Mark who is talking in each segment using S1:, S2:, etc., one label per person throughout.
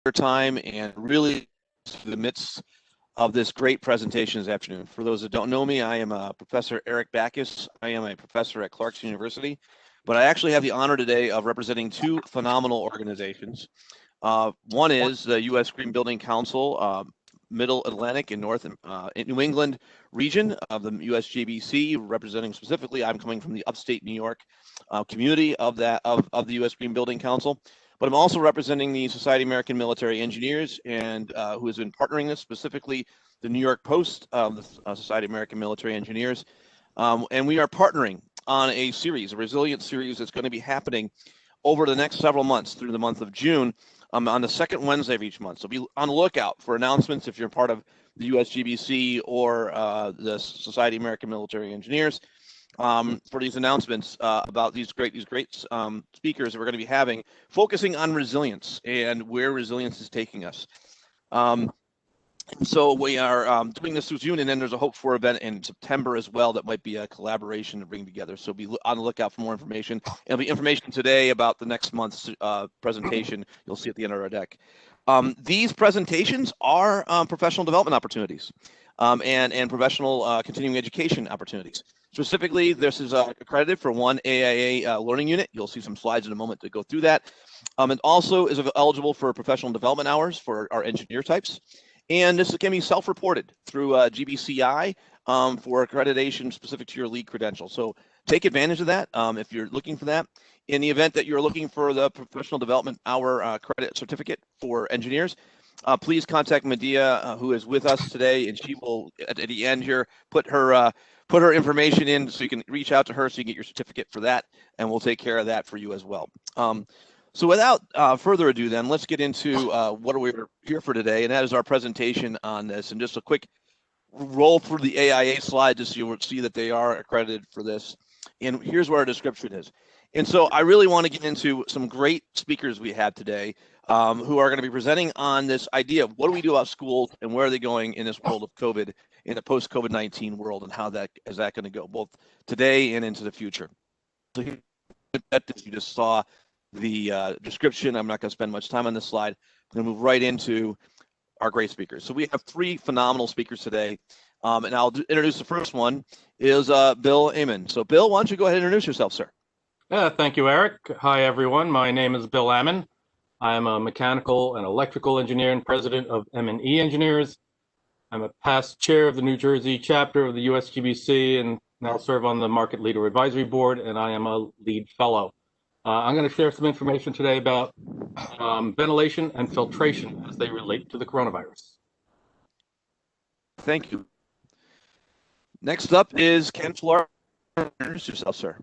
S1: time and really the midst of this great presentation this afternoon. For those that don't know me, I am Professor Eric Backus. I am a professor at Clarkson University, but I actually have the honor today of representing two phenomenal organizations. One is the U.S. Green Building Council, Middle Atlantic and North New England region of the USGBC, representing specifically, I'm coming from the upstate New York community of the U.S. Green Building Council. But I'm also representing the Society of American Military Engineers, and who has been partnering this, specifically the New York Post, the Society of American Military Engineers. And we are partnering on a series, a resilience series that's going to be happening over the next several months through the month of June, on the second Wednesday of each month. So be on the lookout for announcements if you're part of the USGBC or the Society of American Military Engineers. For these announcements about these great speakers that we're going to be having, focusing on resilience and where resilience is taking us. So we are doing this through June, and then there's a hope for event in September as well that might be a collaboration to bring together. So be on the lookout for more information. There'll be information today about the next month's presentation. You'll see at the end of our deck. These presentations are professional development opportunities and professional continuing education opportunities. Specifically, this is accredited for one AIA learning unit. You'll see some slides in a moment to go through that. It also is eligible for professional development hours for our engineer types. And this can be self-reported through GBCI for accreditation specific to your lead credential. So take advantage of that if you're looking for that. In the event that you're looking for the professional development hour credit certificate for engineers, please contact Medea, who is with us today, and she will, at the end here, put her information in so you can reach out to her so you can get your certificate for that, and we'll take care of that for you as well. So without further ado, then, let's get into what we're here for today, and that is our presentation on this. And just a quick roll through the AIA slide just so you'll see that they are accredited for this. And here's where our description is. And so I really want to get into some great speakers we have today who are going to be presenting on this idea of what do we do about schools and where are they going in this world of COVID, in a post-COVID-19 world, and how that is that going to go both today and into the future. So here, you just saw the description. I'm not going to spend much time on this slide. I'm going to move right into our great speakers. So we have three phenomenal speakers today, and I'll introduce the first one is Bill Amann. So Bill, why don't you go ahead and introduce yourself, sir?
S2: Thank you, Eric. Hi, everyone. My name is Bill Amann. I am a mechanical and electrical engineer and president of M&E Engineers. I'm a past chair of the New Jersey chapter of the USGBC and now serve on the Market Leader Advisory Board, and I am a lead fellow. I'm going to share some information today about ventilation and filtration as they relate to the coronavirus.
S1: Thank you. Next up is Ken Filarski. Introduce yourself, sir.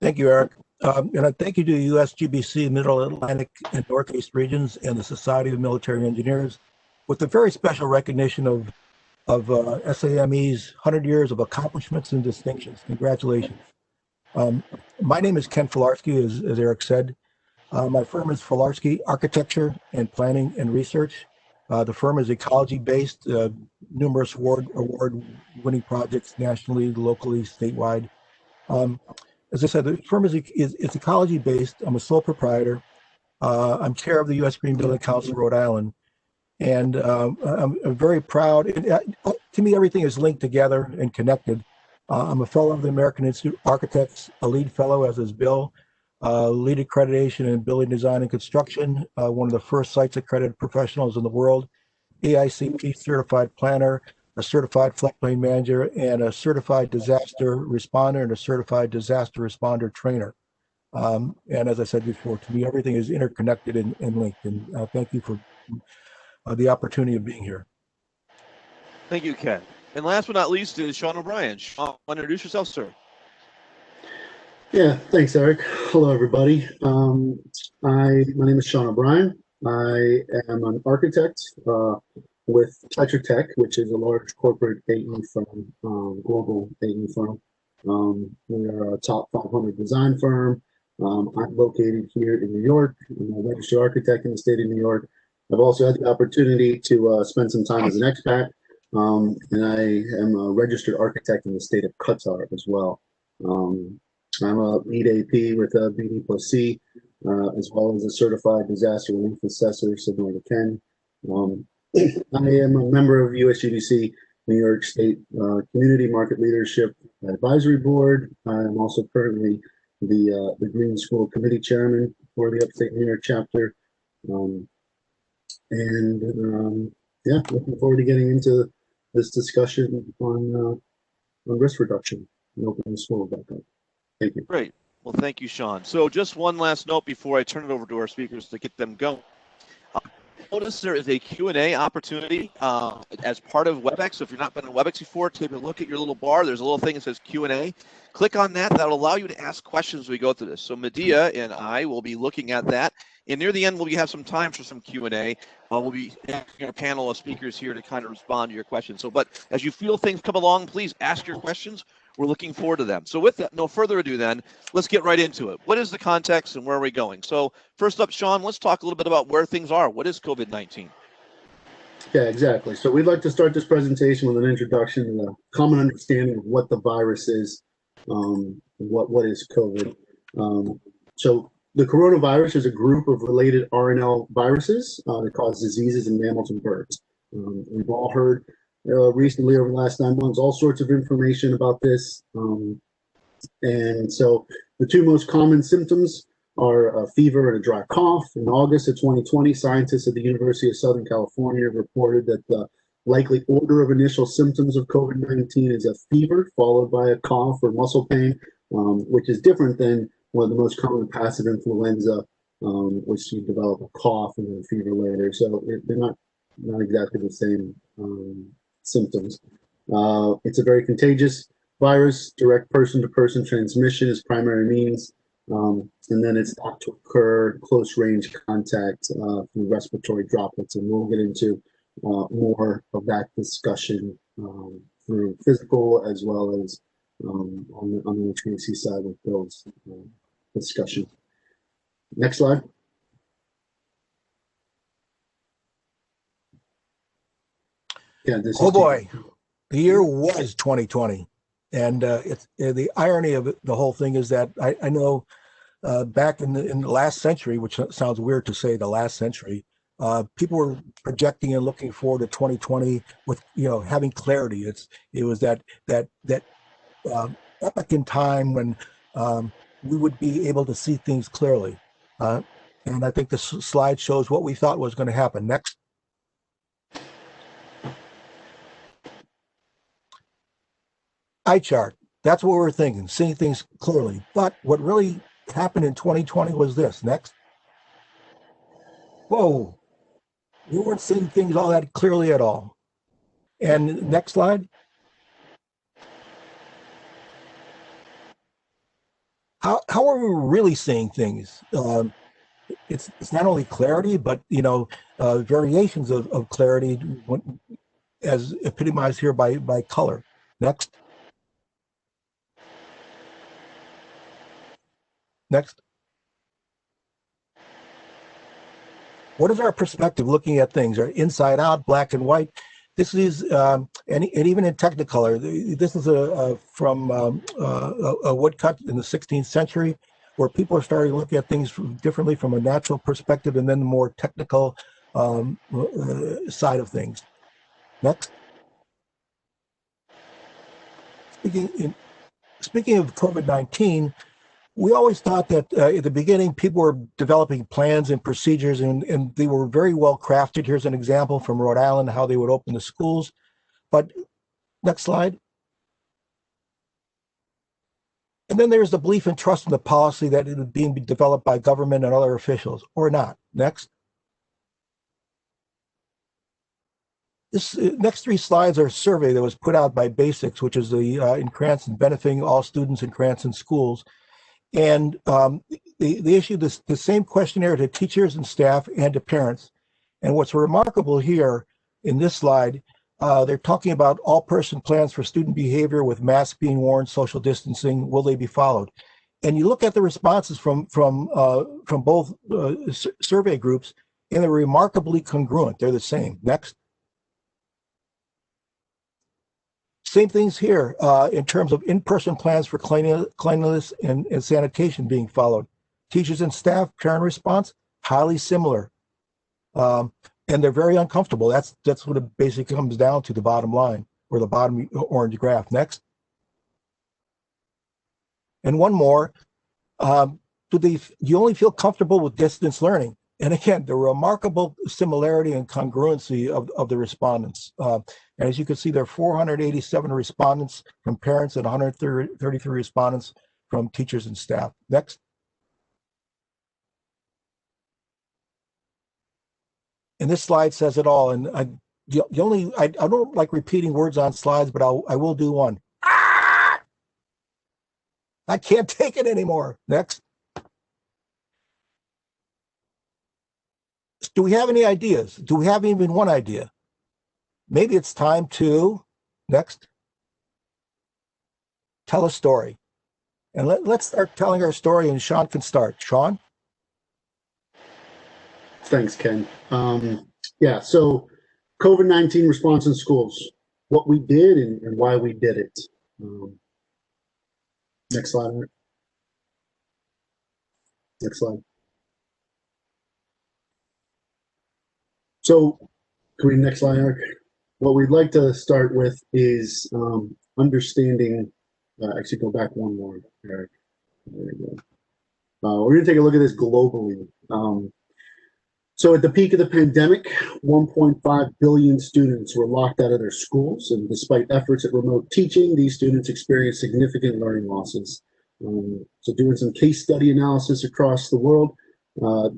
S3: Thank you, Eric. And I thank you to the USGBC Middle Atlantic and Northeast regions and the Society of Military Engineers with the very special recognition of SAME's 100 years of accomplishments and distinctions. Congratulations. My name is Ken Filarski, as Eric said. My firm is Filarski Architecture and Planning and Research. The firm is ecology-based, numerous award-winning projects nationally, locally, statewide. As I said, the firm is ecology-based. I'm a sole proprietor. I'm chair of the U.S. Green Building Council, Rhode Island. And I'm very proud. To me, everything is linked together and connected. I'm a fellow of the American Institute of Architects, a lead fellow, as is Bill, lead accreditation in building design and construction, one of the first sites accredited professionals in the world, AICP certified planner, a certified floodplain manager, and a certified disaster responder and a certified disaster responder trainer. And as I said before, to me, everything is interconnected and linked. And thank you for the opportunity of being here.
S1: Thank you, Ken. And last but not least is Sean O'Brien. Sean, introduce yourself, sir.
S4: Yeah, thanks, Eric. Hello, everybody. My name is Sean O'Brien. I am an architect with Tetra Tech, which is a large corporate AE firm, global AE firm. We are a top 500 design firm. I'm located here in New York. I'm a registered architect in the state of New York. I've also had the opportunity to spend some time as an expat, and I am a registered architect in the state of Qatar as well. I'm a lead AP with BD+C as well as a certified disaster relief assessor, similar to Ken. I am a member of USGBC New York State Community Market Leadership Advisory Board. I am also currently the Green School Committee Chairman for the Upstate New York chapter. Yeah, looking forward to getting into this discussion on risk reduction and opening the school back up. Thank you.
S1: Great. Well, thank you, Sean. So just one last note before I turn it over to our speakers to get them going. Notice there is a Q&A opportunity as part of WebEx. So if you've not been on WebEx before, take a look at your little bar. There's a little thing that says Q&A. Click on that. That'll allow you to ask questions as we go through this. So Medea and I will be looking at that. And near the end, we'll have some time for some Q&A. We'll be asking our panel of speakers here to kind of respond to your questions. So, but as you feel things come along, please ask your questions. We're looking forward to them. So with that, no further ado then, let's get right into it. What is the context and where are we going? So first up, Sean, let's talk a little bit about where things are. What is COVID-19?
S4: Yeah, exactly. So we'd like to start this presentation with an introduction and a common understanding of what the virus is, what is COVID. So the coronavirus is a group of related RNL viruses that cause diseases in mammals and birds. We've all heard recently over the last 9 months all sorts of information about this. And so the two most common symptoms are a fever and a dry cough. In August of 2020, scientists at the University of Southern California reported that the likely order of initial symptoms of COVID-19 is a fever followed by a cough or muscle pain, which is different than one of the most common passive influenza, which you develop a cough and then fever later. So they're not exactly the same symptoms. It's a very contagious virus. Direct person-to-person transmission is primary means, and then it's thought to occur close-range contact through respiratory droplets, and we'll get into more of that discussion through physical as well as on the HVAC side with Bill's discussion. Next slide. Yeah, this
S3: Oh boy, the year was 2020, and it's the irony of it, the whole thing is that I know back in the last century, which sounds weird to say the last century, people were projecting and looking forward to 2020 with having clarity. It was that epoch in time when we would be able to see things clearly, and I think this slide shows what we thought was going to happen. Next. Eye chart. That's what we were thinking, seeing things clearly. But what really happened in 2020 was this. Next. Whoa. We weren't seeing things all that clearly at all. And next slide. How are we really seeing things? It's not only clarity, but variations of clarity, as epitomized here by color. Next. Next. What is our perspective looking at things? Are inside out, black and white? This is, and even in Technicolor, this is from a woodcut in the 16th century, where people are starting to look at things differently from a natural perspective and then the more technical side of things. Next. Speaking of COVID-19, we always thought that at the beginning, people were developing plans and procedures, and they were very well crafted. Here's an example from Rhode Island, how they would open the schools. But next slide. And then there's the belief and trust in the policy that it was being developed by government and other officials, or not. Next. This next three slides are a survey that was put out by Basics, which is the in Cranston, benefiting all students in Cranston schools. And they issued the same questionnaire to teachers and staff and to parents. And what's remarkable here in this slide, they're talking about all-person plans for student behavior with masks being worn, social distancing. Will they be followed? And you look at the responses from both survey groups, and they're remarkably congruent. They're the same. Next. Same things here in terms of in-person plans for cleanliness and sanitation being followed. teachers and staff, parent response, highly similar. And they're very uncomfortable. That's what it basically comes down to, the bottom line, or the bottom orange graph. Next. And one more, do you only feel comfortable with distance learning? And again, the remarkable similarity and congruency of the respondents. And as you can see, there are 487 respondents from parents and 133 respondents from teachers and staff. Next. And this slide says it all. And I don't like repeating words on slides, but I will do one. Ah! I can't take it anymore. Next. Do we have any ideas? Do we have even one idea? Maybe it's time to, next, tell a story. And let's start telling our story, and Sean can start. Sean?
S4: Thanks, Ken. Yeah, so COVID-19 response in schools, what we did and why we did it. Next slide. Next slide. So, can we next slide, Eric? What we'd like to start with is understanding, actually go back one more, Eric. There we go. We're gonna take a look at this globally. So at the peak of the pandemic, 1.5 billion students were locked out of their schools, and despite efforts at remote teaching, these students experienced significant learning losses. So doing some case study analysis across the world,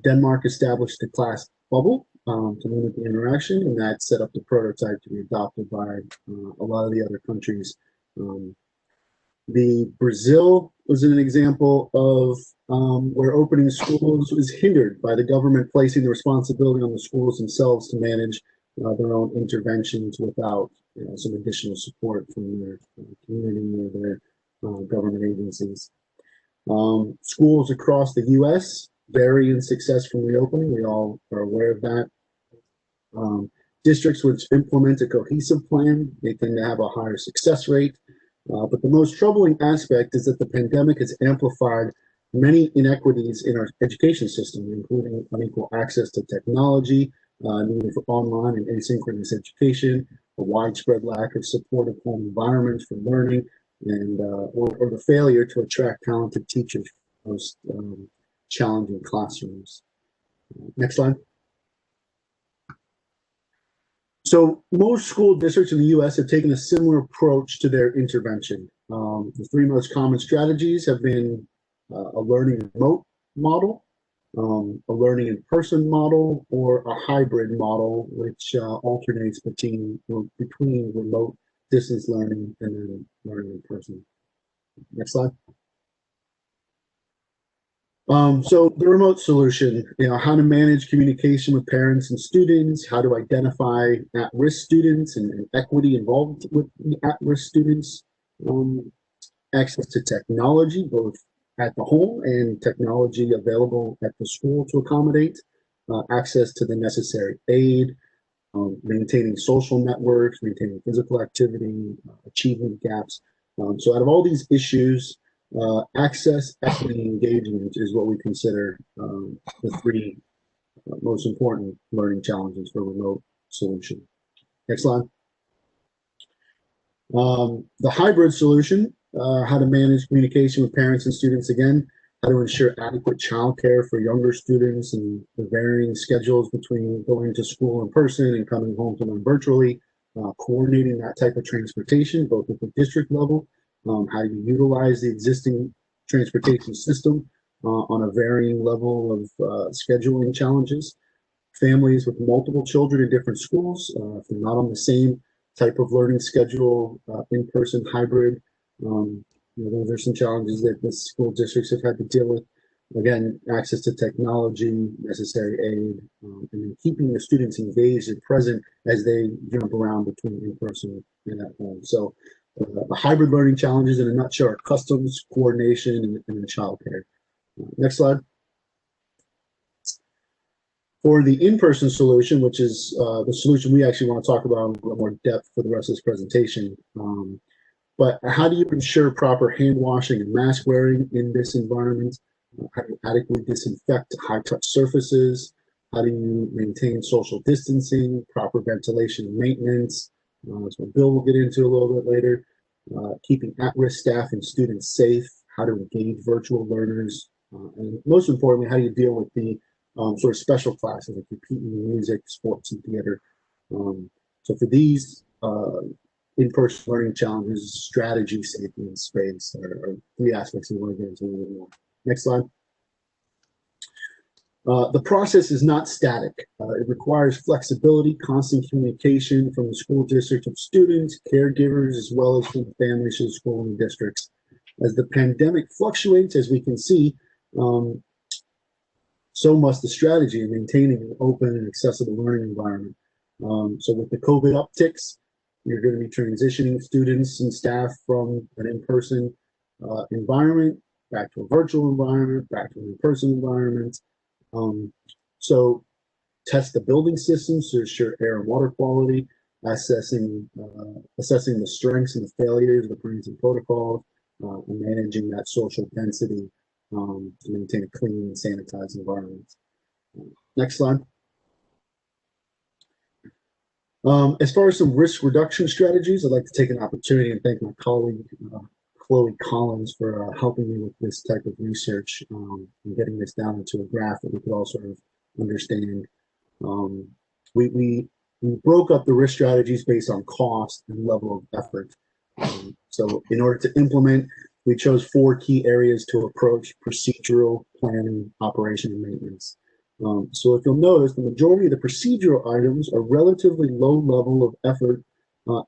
S4: Denmark established a class bubble to limit the interaction, and that set up the prototype to be adopted by a lot of the other countries. The Brazil was an example of where opening schools was hindered by the government placing the responsibility on the schools themselves to manage their own interventions without some additional support from their community or their government agencies. Schools across the U.S. vary in success from reopening. We all are aware of that. Districts which implement a cohesive plan, they tend to have a higher success rate. But the most troubling aspect is that the pandemic has amplified many inequities in our education system, including unequal access to technology, need for online and asynchronous education, a widespread lack of supportive home environments for learning, and or the failure to attract talented teachers for most challenging classrooms. Next slide. So most school districts in the U.S. have taken a similar approach to their intervention. The three most common strategies have been a learning remote model, a learning in person model, or a hybrid model, which alternates between remote distance learning and then learning in person. Next slide. So the remote solution, how to manage communication with parents and students, how to identify at-risk students and equity involved with at-risk students, access to technology, both at the home and technology available at the school to accommodate, access to the necessary aid, maintaining social networks, maintaining physical activity, achievement gaps. So out of all these issues, access, equity, and engagement is what we consider the three most important learning challenges for a remote solution. Next slide. The hybrid solution, how to manage communication with parents and students again, how to ensure adequate childcare for younger students and the varying schedules between going to school in person and coming home to learn virtually, coordinating that type of transportation, both at the district level, how you utilize the existing transportation system on a varying level of scheduling challenges. Families with multiple children in different schools, if they're not on the same type of learning schedule, in-person, hybrid, those are some challenges that the school districts have had to deal with. Again, access to technology, necessary aid, and then keeping the students engaged and present as they jump around between in-person and at home. So the hybrid learning challenges in a nutshell are customs, coordination, and childcare. Next slide. For the in-person solution, which is the solution we actually want to talk about in a little more depth for the rest of this presentation, but how do you ensure proper hand washing and mask wearing in this environment? How do you adequately disinfect high-touch surfaces? How do you maintain social distancing, proper ventilation and maintenance? That's what Bill will get into a little bit later. Keeping at-risk staff and students safe, how to engage virtual learners, and most importantly, how do you deal with the sort of special classes like your PE, music, sports, and theater. So for these in-person learning challenges, strategy, safety, and space are three aspects we want to get into a little bit more. Next slide. The process is not static. It requires flexibility, constant communication from the school district of students, caregivers, as well as from the families of the school and the districts. As the pandemic fluctuates, as we can see, so must the strategy in maintaining an open and accessible learning environment. So with the COVID upticks, you're going to be transitioning students and staff from an in-person environment back to a virtual environment, back to an in-person environment. So test the building systems to ensure air and water quality, assessing the strengths and the failures of the plans and protocols, and managing that social density to maintain a clean and sanitized environment. Next slide. As far as some risk reduction strategies, I'd like to take an opportunity and thank my colleague, Chloe Collins, for helping me with this type of research and getting this down into a graph that we could all sort of understand. We broke up the risk strategies based on cost and level of effort. So in order to implement, we chose 4 key areas to approach: procedural, planning, operation, and maintenance. So if you'll notice, the majority of the procedural items are relatively low level of effort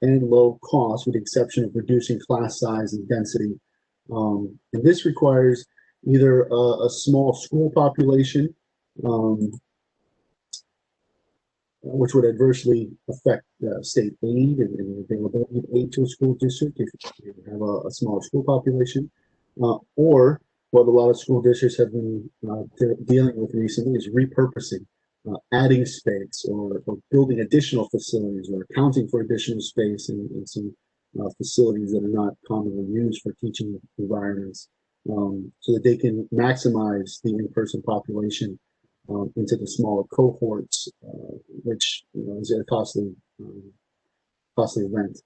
S4: and low cost, with the exception of reducing class size and density. And this requires either a small school population, which would adversely affect state aid and the availability of aid to a school district if you have a smaller school population, or what a lot of school districts have been dealing with recently is repurposing, adding space or building additional facilities or accounting for additional space in some facilities that are not commonly used for teaching environments, so that they can maximize the in-person population into the smaller cohorts, which is a costly event.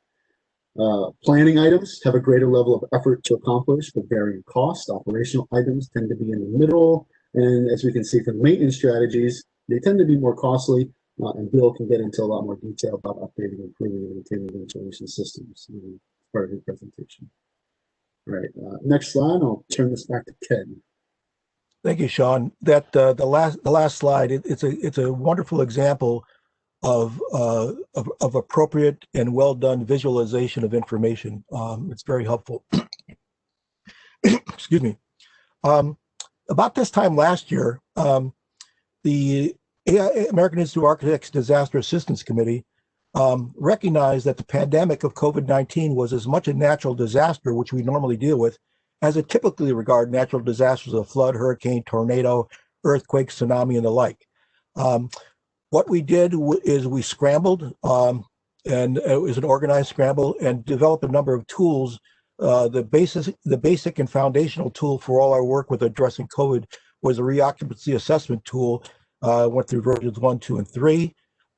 S4: Planning items have a greater level of effort to accomplish, but varying cost. Operational items tend to be in the middle, and as we can see from maintenance strategies, they tend to be more costly. And Bill can get into a lot more detail about updating, improving, and maintaining ventilation systems as part of his presentation. All right, next slide. I'll turn this back to Ken.
S3: Thank you, Sean. That the last slide, it's a wonderful example of appropriate and well done visualization of information. It's very helpful. Excuse me. About this time last year, the American Institute of Architects Disaster Assistance Committee recognized that the pandemic of COVID-19 was as much a natural disaster, which we normally deal with, as it typically regard natural disasters of flood, hurricane, tornado, earthquake, tsunami, and the like. What we did is we scrambled, and it was an organized scramble, and developed a number of tools. The basic and foundational tool for all our work with addressing COVID was a reoccupancy assessment tool. Went through versions 1, 2, and 3.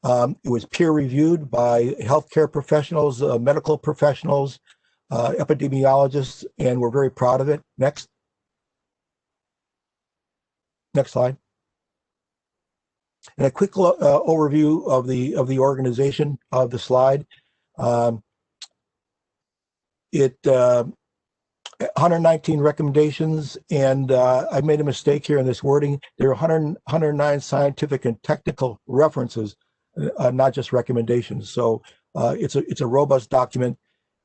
S3: It was peer reviewed by healthcare professionals, medical professionals, epidemiologists, and we're very proud of it. Next slide. And a quick overview of the organization of the slide. It 119 recommendations, and I made a mistake here in this wording. There are 109 scientific and technical references, not just recommendations. So it's a robust document,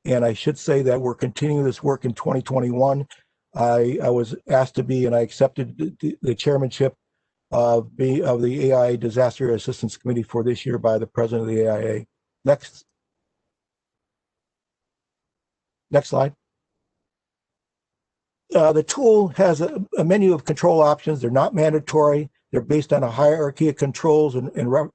S3: and I should say that we're continuing this work in 2021. I was asked to be, and I accepted the chairmanship of the AIA Disaster Assistance Committee for this year by the president of the AIA. Next slide. The tool has a menu of control options. They're not mandatory. They're based on a hierarchy of controls, and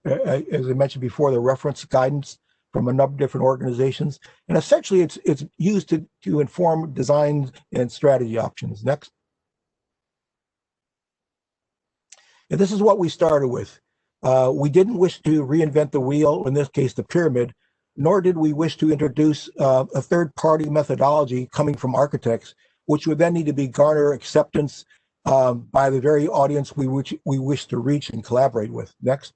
S3: as I mentioned before, the reference guidance from a number of different organizations. And essentially, it's used to inform design and strategy options. Next. And this is what we started with. We didn't wish to reinvent the wheel, in this case, the pyramid, nor did we wish to introduce a third-party methodology coming from architects, which would then need to be garner acceptance by the very audience we wish to reach and collaborate with. Next.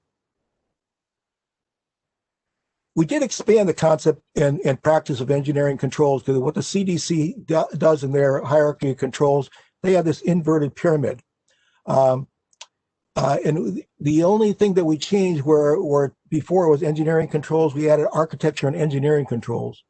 S3: We did expand the concept and practice of engineering controls because what the CDC does in their hierarchy of controls, they have this inverted pyramid. And the only thing that we changed where before it was engineering controls, we added architecture and engineering controls.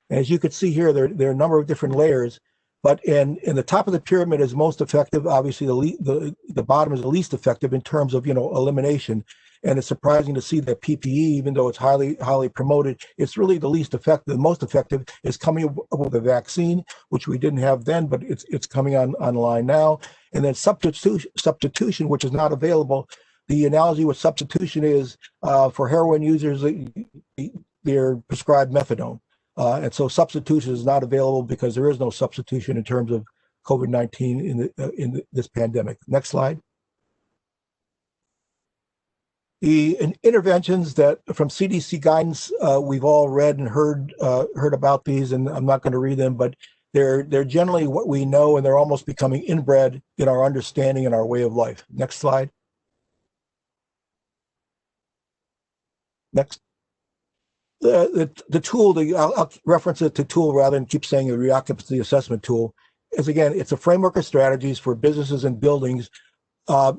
S3: And as you can see here, there are a number of different layers, but in the top of the pyramid is most effective. Obviously, the bottom is the least effective in terms of elimination. And it's surprising to see that PPE, even though it's highly promoted, it's really the least effective. The most effective is coming up with a vaccine, which we didn't have then, but it's coming online now. And then substitution, which is not available. The analogy with substitution is for heroin users, they're prescribed methadone. And so substitution is not available because there is no substitution in terms of COVID-19 in this pandemic. Next slide. The interventions that from CDC guidance, we've all read and heard about these, and I'm not going to read them, but they're generally what we know, and they're almost becoming inbred in our understanding and our way of life. Next slide. Next. The tool, I'll reference it to tool rather than keep saying the reoccupancy assessment tool, is again, it's a framework of strategies for businesses and buildings.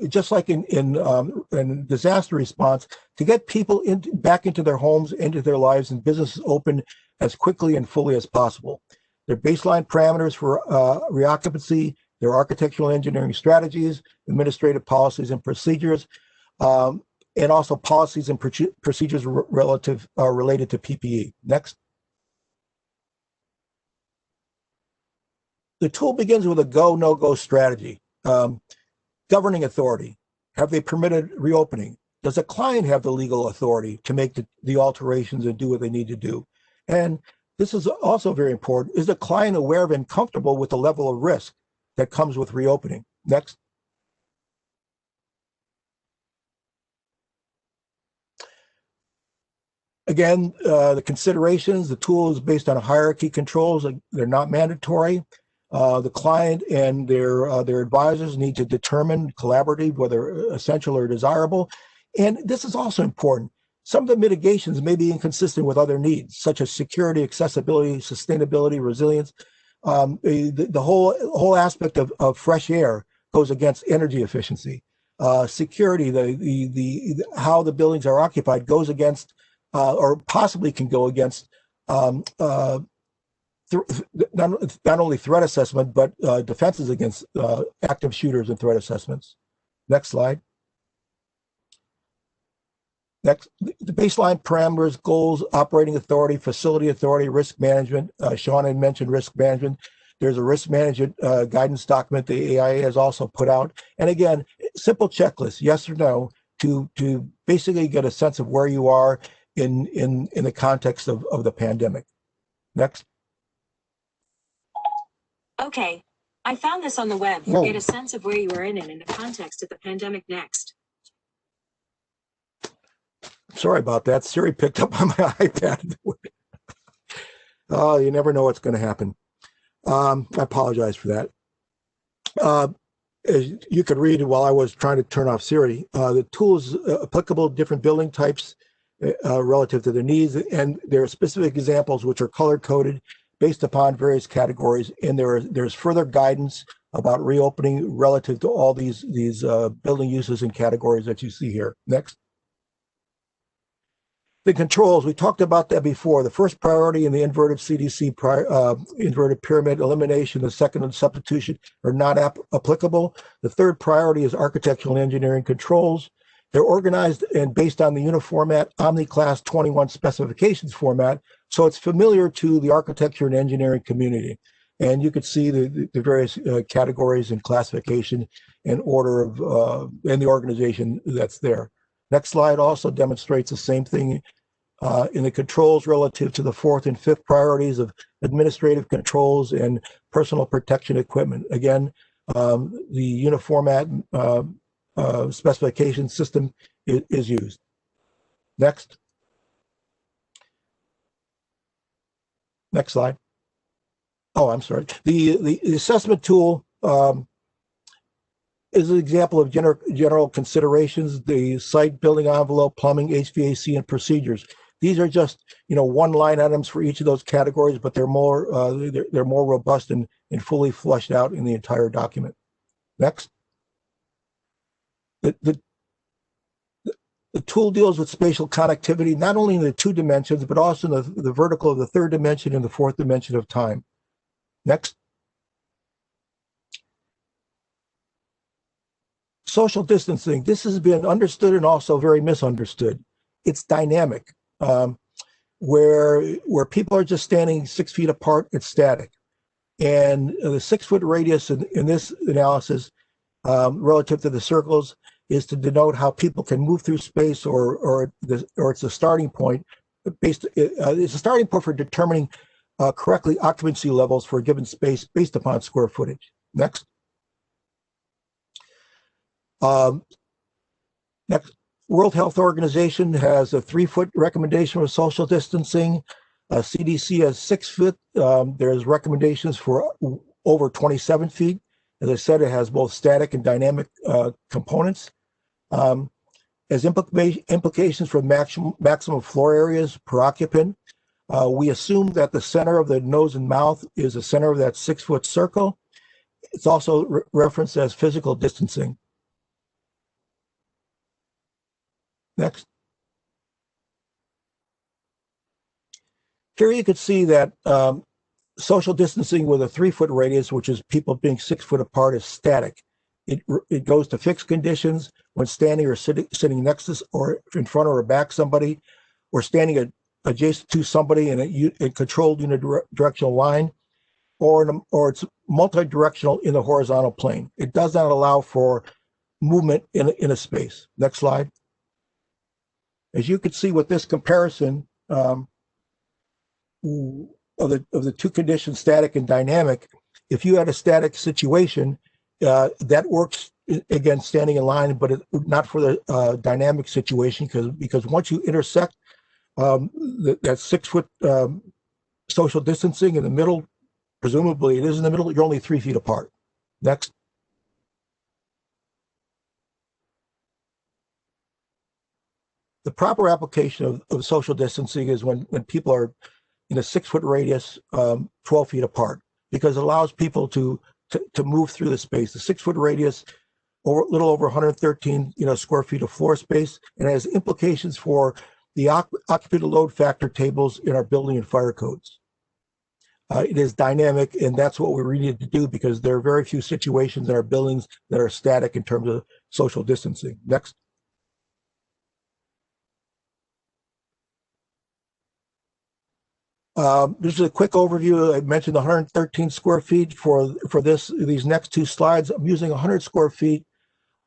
S3: Just like in disaster response, to get people back into their homes, into their lives, and businesses open as quickly and fully as possible. Their baseline parameters for reoccupancy, their architectural engineering strategies, administrative policies and procedures, and also policies and procedures related to PPE. Next. The tool begins with a go, no-go strategy. Governing authority. Have they permitted reopening? Does a client have the legal authority to make the alterations and do what they need to do? And this is also very important. Is the client aware of and comfortable with the level of risk that comes with reopening? Next. Again, the considerations, the tool is based on a hierarchy controls. They're not mandatory. The client and their advisors need to determine collaboratively whether essential or desirable. And this is also important. Some of the mitigations may be inconsistent with other needs, such as security, accessibility, sustainability, resilience. The whole aspect of fresh air goes against energy efficiency. Security, the how the buildings are occupied goes against, or possibly can go against not only threat assessment, but defenses against active shooters and threat assessments. Next slide. Next, the baseline parameters, goals, operating authority, facility authority, risk management. Sean had mentioned risk management. There's a risk management guidance document the AIA has also put out. And again, simple checklist, yes or no, to basically get a sense of where you are in the context of the pandemic. Next.
S5: Okay, I found this on the web.
S4: Whoa.
S5: Get a sense of where you are in the context of the pandemic. Next.
S3: Sorry about that. Siri picked up on my iPad. Oh, you never know what's going to happen. I apologize for that. As you could read while I was trying to turn off Siri, the tool is applicable to different building types relative to their needs, and there are specific examples which are color-coded based upon various categories, and there's further guidance about reopening relative to all these building uses and categories that you see here. Next. The controls, we talked about that before. The first priority in the inverted CDC inverted pyramid elimination, the second and substitution are not applicable. The third priority is architectural and engineering controls. They're organized and based on the Uniformat OmniClass 21 specifications format, so it's familiar to the architecture and engineering community. And you could see the various categories and classification and order of and the organization that's there. Next slide also demonstrates the same thing in the controls relative to the fourth and fifth priorities of administrative controls and personal protection equipment. Again, the Uniformat specification system is used. Next. Next slide. Oh, I'm sorry. The assessment tool is an example of general considerations. The site, building envelope, plumbing, HVAC, and procedures. These are just, one-line items for each of those categories, but they're more robust and fully fleshed out in the entire document. Next. The tool deals with spatial connectivity, not only in the 2 dimensions, but also in the vertical of the 3rd dimension and the 4th dimension of time. Next. Social distancing. This has been understood and also very misunderstood. It's dynamic. Where people are just standing 6 feet apart, it's static. And the 6-foot radius in this analysis relative to the circles is to denote how people can move through space, or it's a starting point. It's a starting point for determining correctly occupancy levels for a given space based upon square footage. Next. Next. World Health Organization has a 3-foot recommendation for social distancing. CDC has 6 foot. There's recommendations for over 27 feet. As I said, it has both static and dynamic components. As implications for maximum floor areas per occupant, we assume that the center of the nose and mouth is the center of that 6-foot circle. It's also referenced as physical distancing. Next. Here you can see that social distancing with a 3-foot radius, which is people being 6 foot apart, is static. It goes to fixed conditions when standing or sitting next to or in front or back somebody, or standing adjacent to somebody in a controlled unidirectional line, or it's multi-directional in the horizontal plane. It does not allow for movement in a space. Next slide. As you can see with this comparison of the 2 conditions, static and dynamic, if you had a static situation, that works again standing in line, but not for the dynamic situation, because once you intersect that 6-foot social distancing in the middle, presumably it is in the middle, you're only 3 feet apart. Next. The proper application of social distancing is when people are in a 6-foot radius, 12 feet apart, because it allows people to move through the space. The 6-foot radius, a little over 113 square feet of floor space, and it has implications for the occupant load factor tables in our building and fire codes. It is dynamic, and that's what we really need to do, because there are very few situations in our buildings that are static in terms of social distancing. Next. This is a quick overview. I mentioned 113 square feet for these next 2 slides. I'm using 100 square feet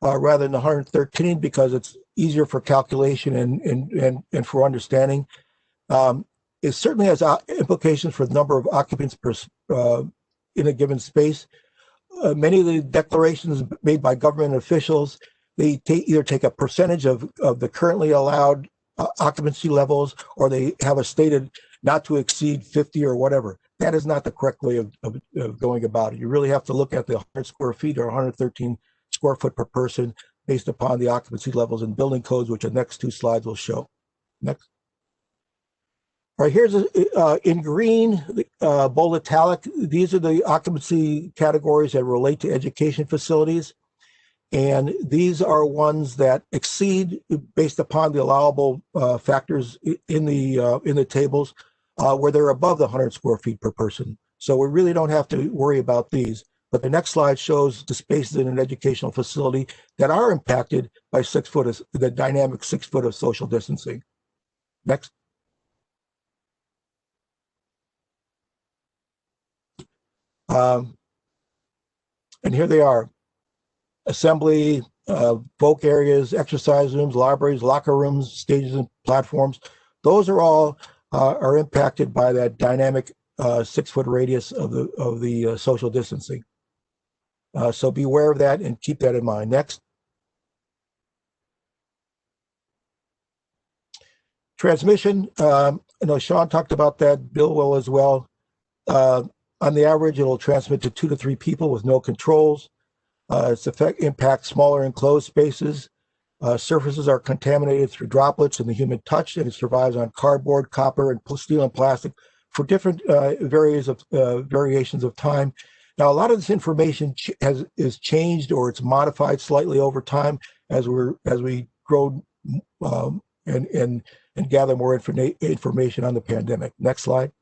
S3: rather than 113 because it's easier for calculation and for understanding. It certainly has implications for the number of occupants in a given space. Many of the declarations made by government officials, they either take a percentage of the currently allowed occupancy levels, or they have a stated not to exceed 50 or whatever. That is not the correct way of going about it. You really have to look at the 100 square feet or 113 square foot per person based upon the occupancy levels and building codes, which the next 2 slides will show. Next. All right, here's in green, bold italic. These are the occupancy categories that relate to education facilities. And these are ones that exceed, based upon the allowable factors in the tables, where they're above the 100 square feet per person. So we really don't have to worry about these. But the next slide shows the spaces in an educational facility that are impacted by the dynamic 6 foot of social distancing. Next. And here they are. Assembly, voc areas, exercise rooms, libraries, locker rooms, stages and platforms. Those are all are impacted by that dynamic 6 foot radius of the social distancing. So be aware of that and keep that in mind. Next. Transmission, Sean talked about that, Bill will as well. On the average, it'll transmit to 2 to 3 people with no controls. Its effect impacts smaller enclosed spaces. Surfaces are contaminated through droplets and the human touch, and it survives on cardboard, copper, and steel and plastic for different variations of time. Now, a lot of this information is changed or it's modified slightly over time as we grow and gather more information on the pandemic. Next slide.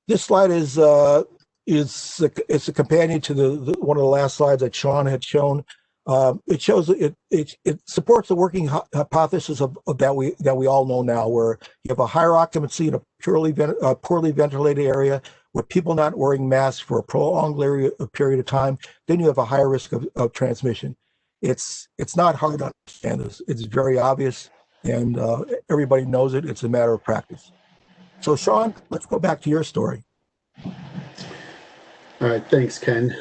S3: This slide is a companion to one of the last slides that Sean had shown. It shows it supports the working hypothesis of that we all know now, where you have a higher occupancy in a poorly ventilated area with people not wearing masks for a prolonged period of time. Then you have a higher risk of transmission. It's not hard to understand this. It's very obvious, and everybody knows it. It's a matter of practice. So, Sean, let's go back to your story.
S4: All right, thanks, Ken.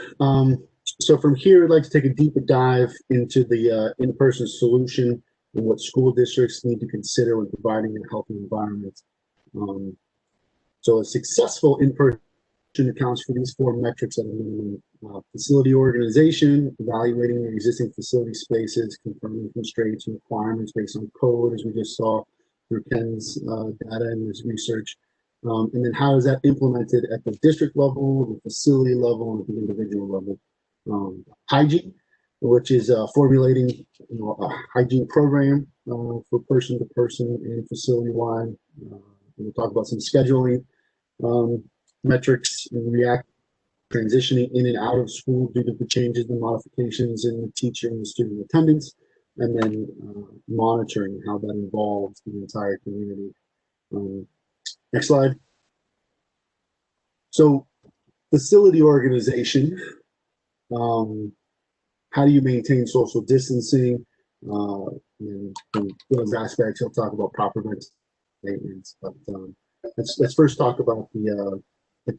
S4: So from here, I'd like to take a deeper dive into the in-person solution and what school districts need to consider when providing a healthy environment. So a successful in-person accounts for these 4 metrics at a minimum: facility organization, evaluating the existing facility spaces, confirming constraints and requirements based on code, as we just saw through Ken's data and his research. And then how is that implemented at the district level, the facility level, and at the individual level? Hygiene, which is formulating a hygiene program for person-to-person and facility-wide. We'll talk about some scheduling metrics and react transitioning in and out of school due to the changes and modifications in the teacher and the student attendance, and then monitoring how that involves the entire community. Next slide. So facility organization, how do you maintain social distancing? And those aspects, he'll talk about proper maintenance. But let's first talk about the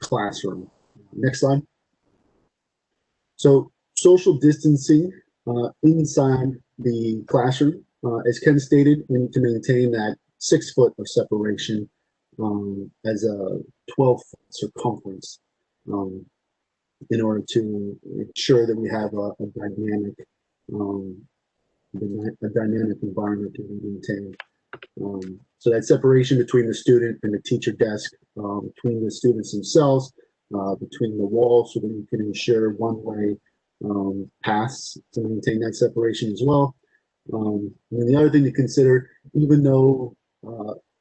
S4: classroom. Next slide. So social distancing inside the classroom, as Ken stated, we need to maintain that 6 foot of separation as a 12-foot circumference in order to ensure that we have a dynamic environment to be maintained. So that separation between the student and the teacher desk, between the students themselves, between the walls, so that you can ensure one-way paths to maintain that separation as well. And then the other thing to consider, even though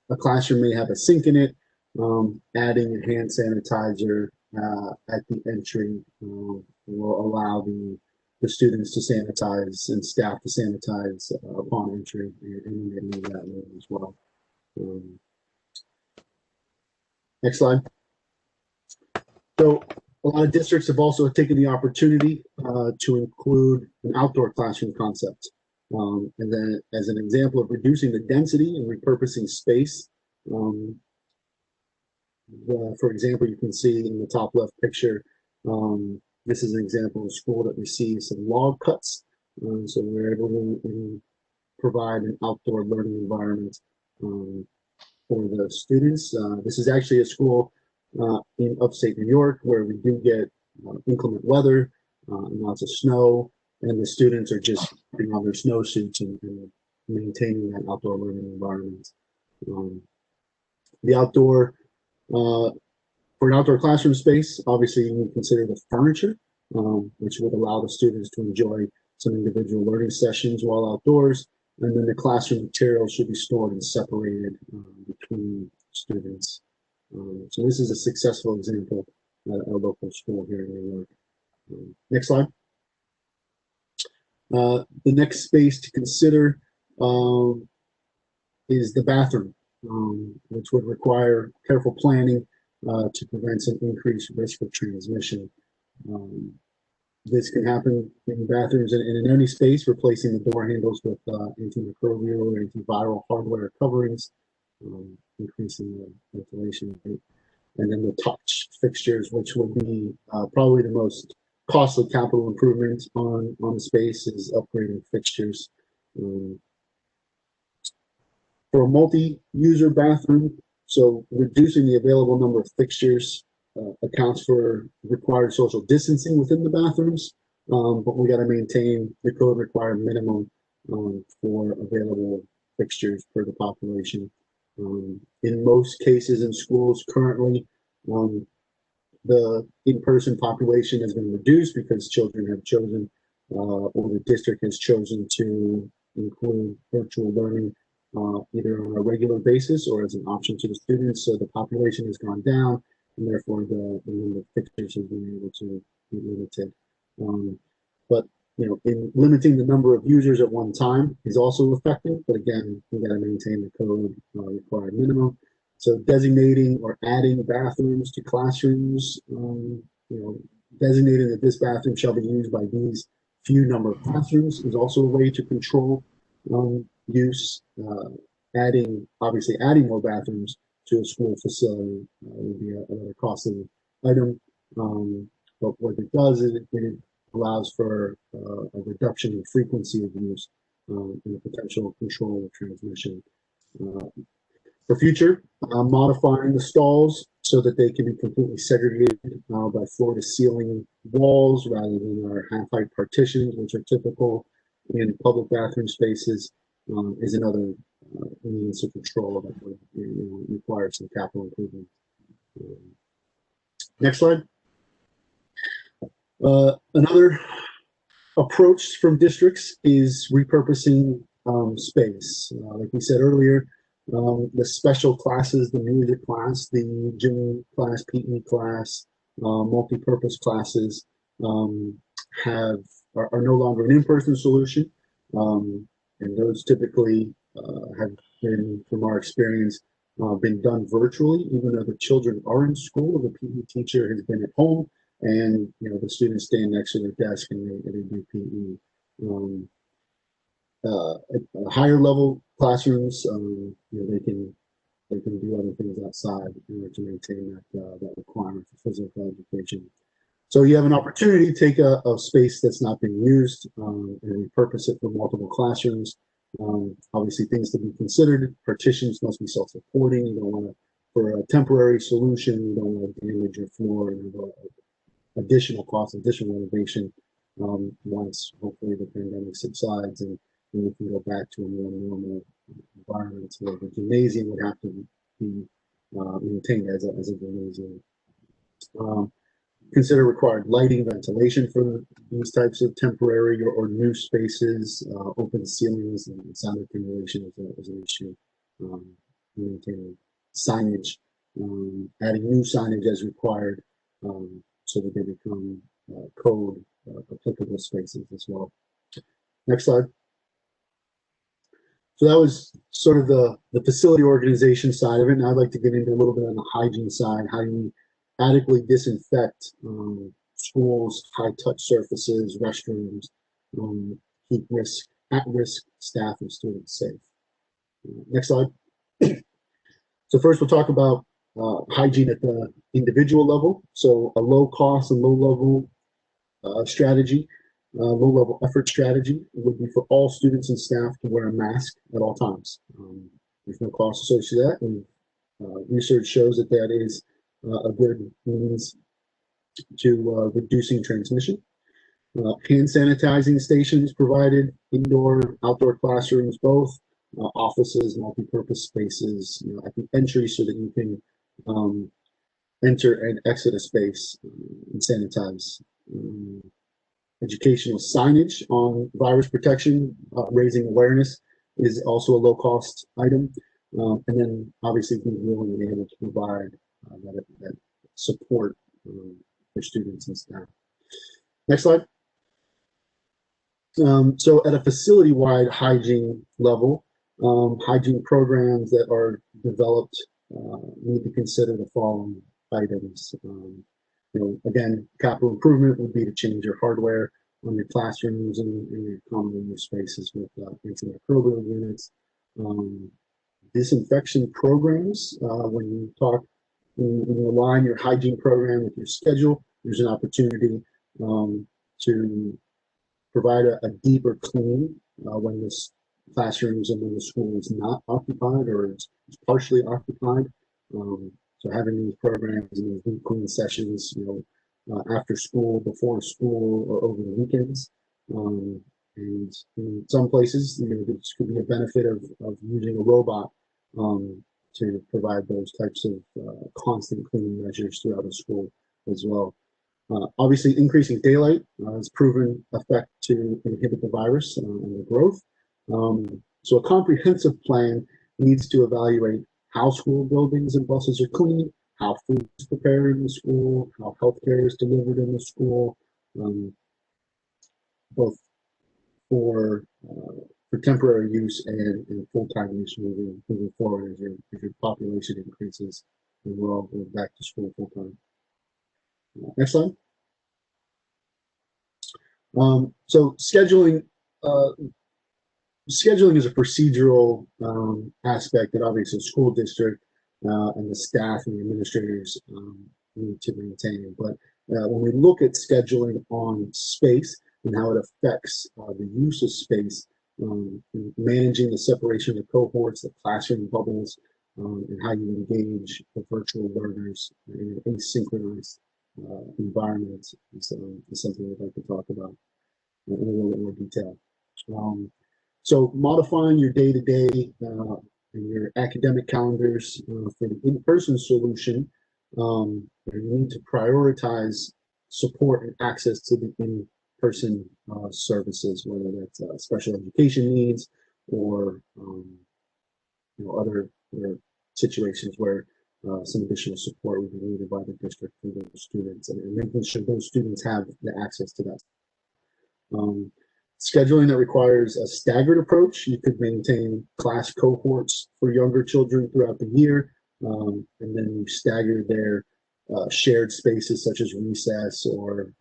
S4: a classroom may have a sink in it, adding a hand sanitizer at the entry will allow the students to sanitize and staff to sanitize upon entry and in that room as well. Next slide. So a lot of districts have also taken the opportunity to include an outdoor classroom concept. And then as an example of reducing the density and repurposing space, for example, you can see in the top left picture, this is an example of a school that receives some log cuts. So we're able to provide an outdoor learning environment for the students. This is actually a school in upstate New York where we do get inclement weather and lots of snow, and the students are just putting on their snowsuits and maintaining that outdoor learning environment. The outdoor, for an outdoor classroom space, obviously you would consider the furniture, which would allow the students to enjoy some individual learning sessions while outdoors, and then the classroom materials should be stored and separated between students. So this is a successful example at a local school here in New York. Next slide. The next space to consider is the bathroom, which would require careful planning to prevent some increased risk of transmission. This can happen in bathrooms and in any space, replacing the door handles with antimicrobial or antiviral hardware coverings, increasing the ventilation rate. And then the touch fixtures, which would be probably the most costly capital improvement on the space is upgrading fixtures. For a multi-user bathroom, so reducing the available number of fixtures accounts for required social distancing within the bathrooms, but we got to maintain the code required minimum for available fixtures per the population. In most cases in schools currently, the in-person population has been reduced because children have chosen, or the district has chosen to include virtual learning either on a regular basis or as an option to the students. So the population has gone down, and therefore the number of fixtures has been able to be limited. But in limiting the number of users at one time is also effective. But again, we got to maintain the code required minimum. So designating or adding bathrooms to classrooms, designating that this bathroom shall be used by these few number of classrooms is also a way to control use. Obviously adding more bathrooms to a school facility would be another costly item. But what it does is it allows for a reduction in frequency of use and the potential control of transmission. For future, modifying the stalls so that they can be completely segregated by floor to ceiling walls rather than our half-height partitions, which are typical in public bathroom spaces, is another means of control that would require some capital improvement. Next slide. Another approach from districts is repurposing space. Like we said earlier, the special classes, the music class, the gym class, PE class, multi-purpose classes are no longer an in-person solution. And those typically have been, from our experience, been done virtually, even though the children are in school. The PE teacher has been at home, and the students stand next to their desk and they do PE. At higher level classrooms, they can do other things outside in order to maintain that requirement for physical education. So you have an opportunity to take a space that's not being used and repurpose it for multiple classrooms. Obviously, things to be considered: partitions must be self-supporting. You don't want to, for a temporary solution, you don't want to damage your floor and additional cost, additional renovation once hopefully the pandemic subsides and we can go back to a more normal environment where the gymnasium would have to be maintained as a gymnasium. Consider required lighting, ventilation for these types of temporary or new spaces. Open ceilings and sound attenuation is an issue. Maintaining signage, adding new signage as required so that they become code applicable spaces as well. Next slide. So that was sort of the facility organization side of it. And I'd like to get into a little bit on the hygiene side, how you adequately disinfect schools, high-touch surfaces, restrooms, keep at-risk staff and students safe. Next slide. So first we'll talk about hygiene at the individual level. So a low-cost and low-level strategy, low-level effort strategy would be for all students and staff to wear a mask at all times. There's no cost associated with that, and research shows that that is a good means to reducing transmission. Hand sanitizing stations provided, indoor, outdoor classrooms, both, offices, multi-purpose spaces, at the entry so that you can enter and exit a space and sanitize. Educational signage on virus protection, raising awareness is also a low-cost item. And then obviously being willing and able to provide that support for students and staff. Next slide. So at a facility-wide hygiene level, hygiene programs that are developed need to consider the following items. Again, capital improvement would be to change your hardware on your classrooms and your common use spaces with antimicrobial units. Disinfection programs, when you align your hygiene program with your schedule, there's an opportunity to provide a deeper clean when this classrooms and when the school is not occupied or is partially occupied. So having these programs and these deep clean sessions, after school, before school, or over the weekends. And in some places, this could be a benefit of using a robot to provide those types of constant cleaning measures throughout the school as well. Obviously, increasing daylight has proven effect to inhibit the virus and the growth. So a comprehensive plan needs to evaluate how school buildings and buses are cleaned, how food is prepared in the school, how healthcare is delivered in the school, both for temporary use and full-time use moving forward as your population increases and we're all going back to school full-time. Next slide. So scheduling is a procedural aspect that obviously the school district and the staff and the administrators need to maintain. But when we look at scheduling on space and how it affects the use of space, managing the separation of cohorts, the classroom bubbles, and how you engage the virtual learners in an asynchronous environment is something we'd like to talk about in a little bit more detail. So modifying your day-to-day and your academic calendars for the in-person solution, you need to prioritize support and access to the in-person services, whether that's special education needs or other situations where some additional support would be needed by the district for those students, and making sure those students have the access to that. Scheduling that requires a staggered approach. You could maintain class cohorts for younger children throughout the year, and then you stagger their shared spaces such as recess or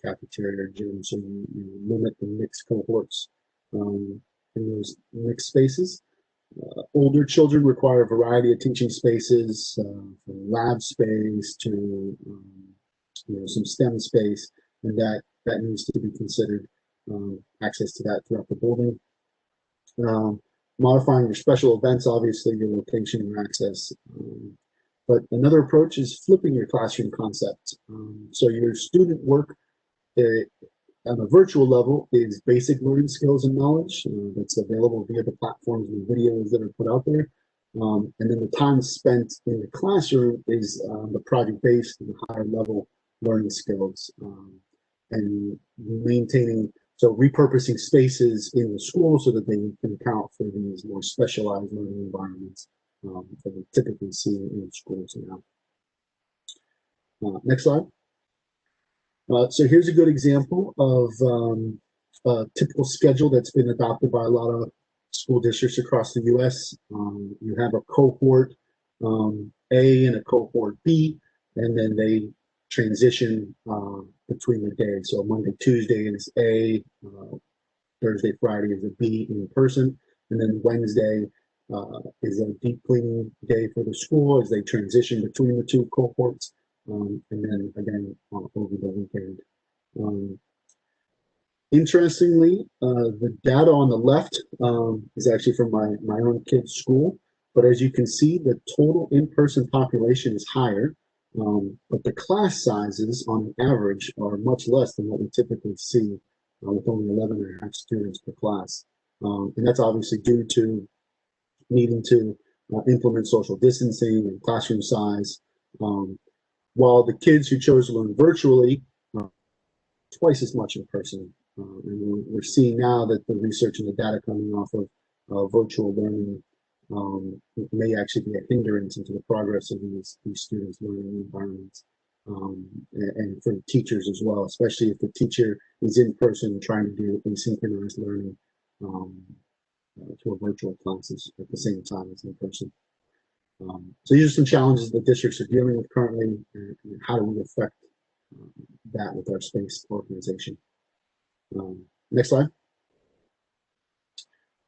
S4: cafeteria or gym, so you limit the mixed cohorts in those mixed spaces. Older children require a variety of teaching spaces, from lab space to some STEM space, and that needs to be considered. Access to that throughout the building. Modifying your special events, obviously your location and access. But another approach is flipping your classroom concept. So your student work on a virtual level is basic learning skills and knowledge that's available via the platforms and videos that are put out there. And then the time spent in the classroom is the project-based and higher level learning skills. And maintaining, so repurposing spaces in the school so that they can account for these more specialized learning environments that we typically see in schools now. Next slide. So here's a good example of a typical schedule that's been adopted by a lot of school districts across the U.S. You have a cohort A and a cohort B, and then they transition between the days. So Monday, Tuesday is A, Thursday, Friday is a B in person, and then Wednesday is a deep cleaning day for the school as they transition between the two cohorts, and then again over the weekend. Interestingly, the data on the left is actually from my own kid's school, but as you can see, the total in-person population is higher. But the class sizes on average are much less than what we typically see with only 11.5 students per class. And that's obviously due to needing to implement social distancing and classroom size. While the kids who chose to learn virtually, twice as much in person. And we're seeing now that the research and the data coming off of virtual learning may actually be a hindrance into the progress of these students' learning environments, and for teachers as well, especially if the teacher is in person trying to do asynchronous learning to a virtual classes at the same time as in person. So these are some challenges that districts are dealing with currently, and how do we affect that with our space organization. Next slide.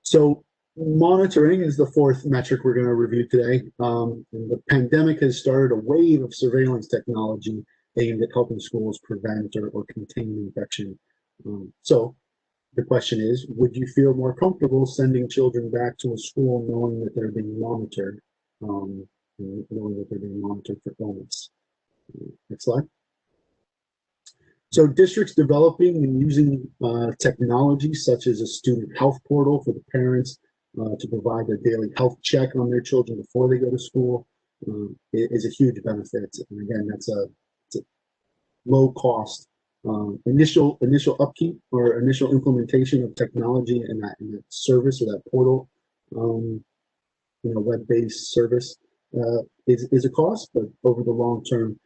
S4: So monitoring is the fourth metric we're going to review today. And the pandemic has started a wave of surveillance technology aimed at helping schools prevent or contain infection. So the question is, would you feel more comfortable sending children back to a school knowing that they're being monitored, knowing that they're being monitored for illness? Next slide. So districts developing and using technology such as a student health portal for the parents to provide a daily health check on their children before they go to school is a huge benefit. And again, it's a low cost initial upkeep or initial implementation of technology and that service or that portal, web-based service is a cost, but over the long term,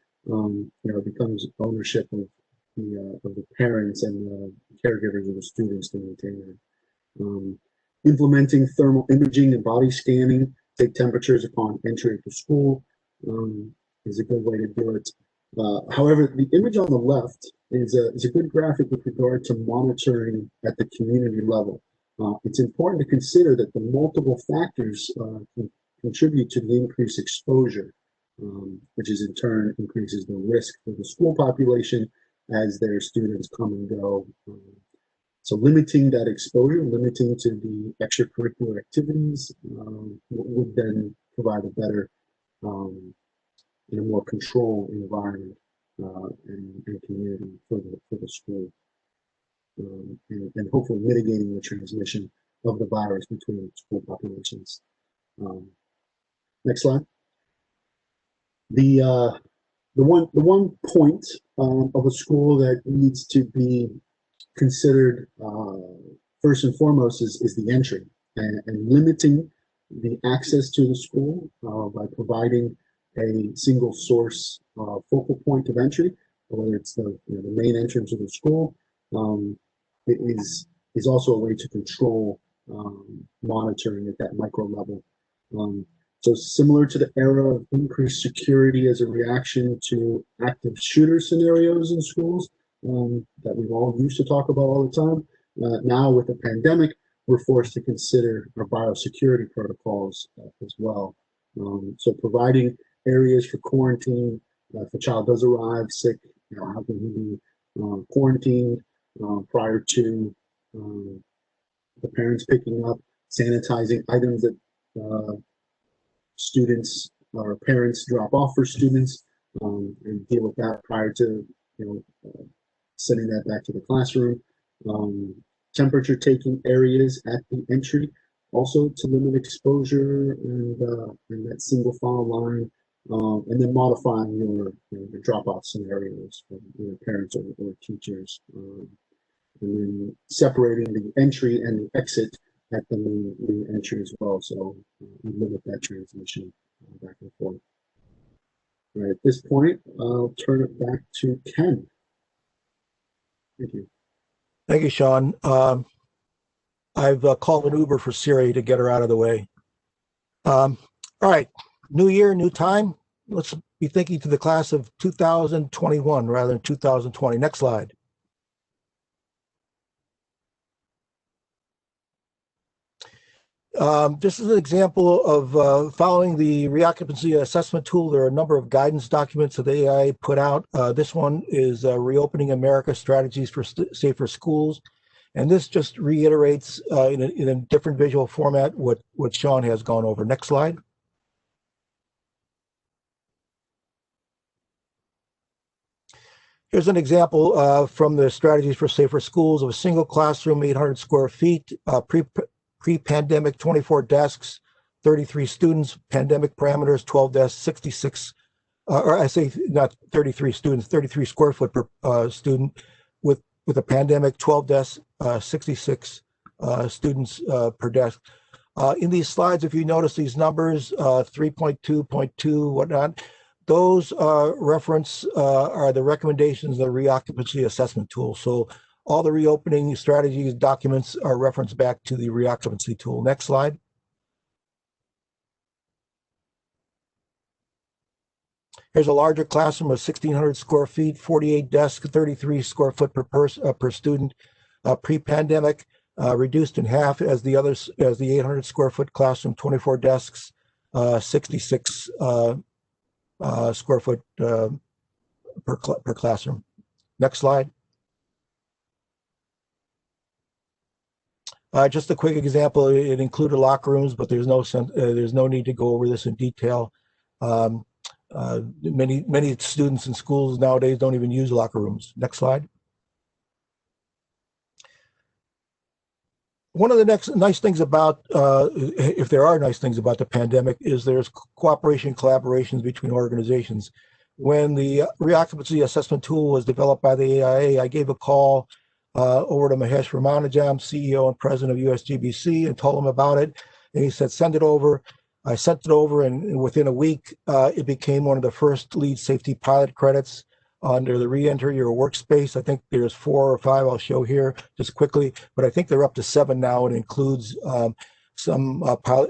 S4: it becomes ownership of the parents and the caregivers of the students to maintain that. Implementing thermal imaging and body scanning, take temperatures upon entry to school is a good way to do it. However, the image on the left is a good graphic with regard to monitoring at the community level. It's important to consider that the multiple factors can contribute to the increased exposure, which is in turn increases the risk for the school population as their students come and go. So limiting that exposure, limiting to the extracurricular activities would then provide a better in a more controlled environment and community for the school, and hopefully mitigating the transmission of the virus between school populations. Next slide. The one point of a school that needs to be considered first and foremost is the entry and limiting the access to the school by providing a single source focal point of entry, whether it's the main entrance of the school. It is also a way to control monitoring at that micro level. So similar to the era of increased security as a reaction to active shooter scenarios in schools that we've all used to talk about all the time, now with the pandemic, we're forced to consider our biosecurity protocols as well. So providing areas for quarantine, if a child does arrive sick, how can he be quarantined prior to the parents picking up, sanitizing items that students or parents drop off for students, and deal with that prior to sending that back to the classroom. Temperature taking areas at the entry, also to limit exposure and that single file line, and then modifying your drop-off scenarios for parents or teachers, and then separating the entry and the exit at the main entry as well, so we limit that transmission back and forth. All right, at this point, I'll turn it back to Ken. Thank you.
S3: Thank you, Sean. I've called an Uber for Siri to get her out of the way. All right, new year, new time. Let's be thinking to the class of 2021 rather than 2020. Next slide. This is an example of following the reoccupancy assessment tool. There are a number of guidance documents that the AIA put out. This one is Reopening America Strategies for Safer Schools. And this just reiterates in a different visual format what Sean has gone over. Next slide. Here's an example from the Strategies for Safer Schools of a single classroom, 800 square feet, pre-pandemic 24 desks, 33 students, pandemic parameters 12 desks, 66, or I say not 33 students, 33 square foot per student, with a pandemic 12 desks, 66 students per desk. In these slides, if you notice these numbers, 3.2, 0.2, whatnot, those reference are the recommendations of the reoccupancy assessment tool. So all the reopening strategies documents are referenced back to the reoccupancy tool. Next slide. Here's a larger classroom of 1,600 square feet, 48 desks, 33 square foot per student. Pre-pandemic, reduced in half as the 800 square foot classroom, 24 desks, 66 square foot per classroom. Next slide. Just a quick example. It included locker rooms, but there's no need to go over this in detail. Many students in schools nowadays don't even use locker rooms. Next slide. One of the nice things about, if there are nice things about the pandemic, is there's cooperation, collaborations between organizations. When the reoccupancy assessment tool was developed by the AIA, I gave a call over to Mahesh Ramanujam, CEO and president of USGBC, and told him about it. And he said, send it over. I sent it over, and within a week, it became one of the first lead safety pilot credits under the re-enter your workspace. I think there's 4 or 5 I'll show here just quickly, but I think they're up to 7 now. It includes some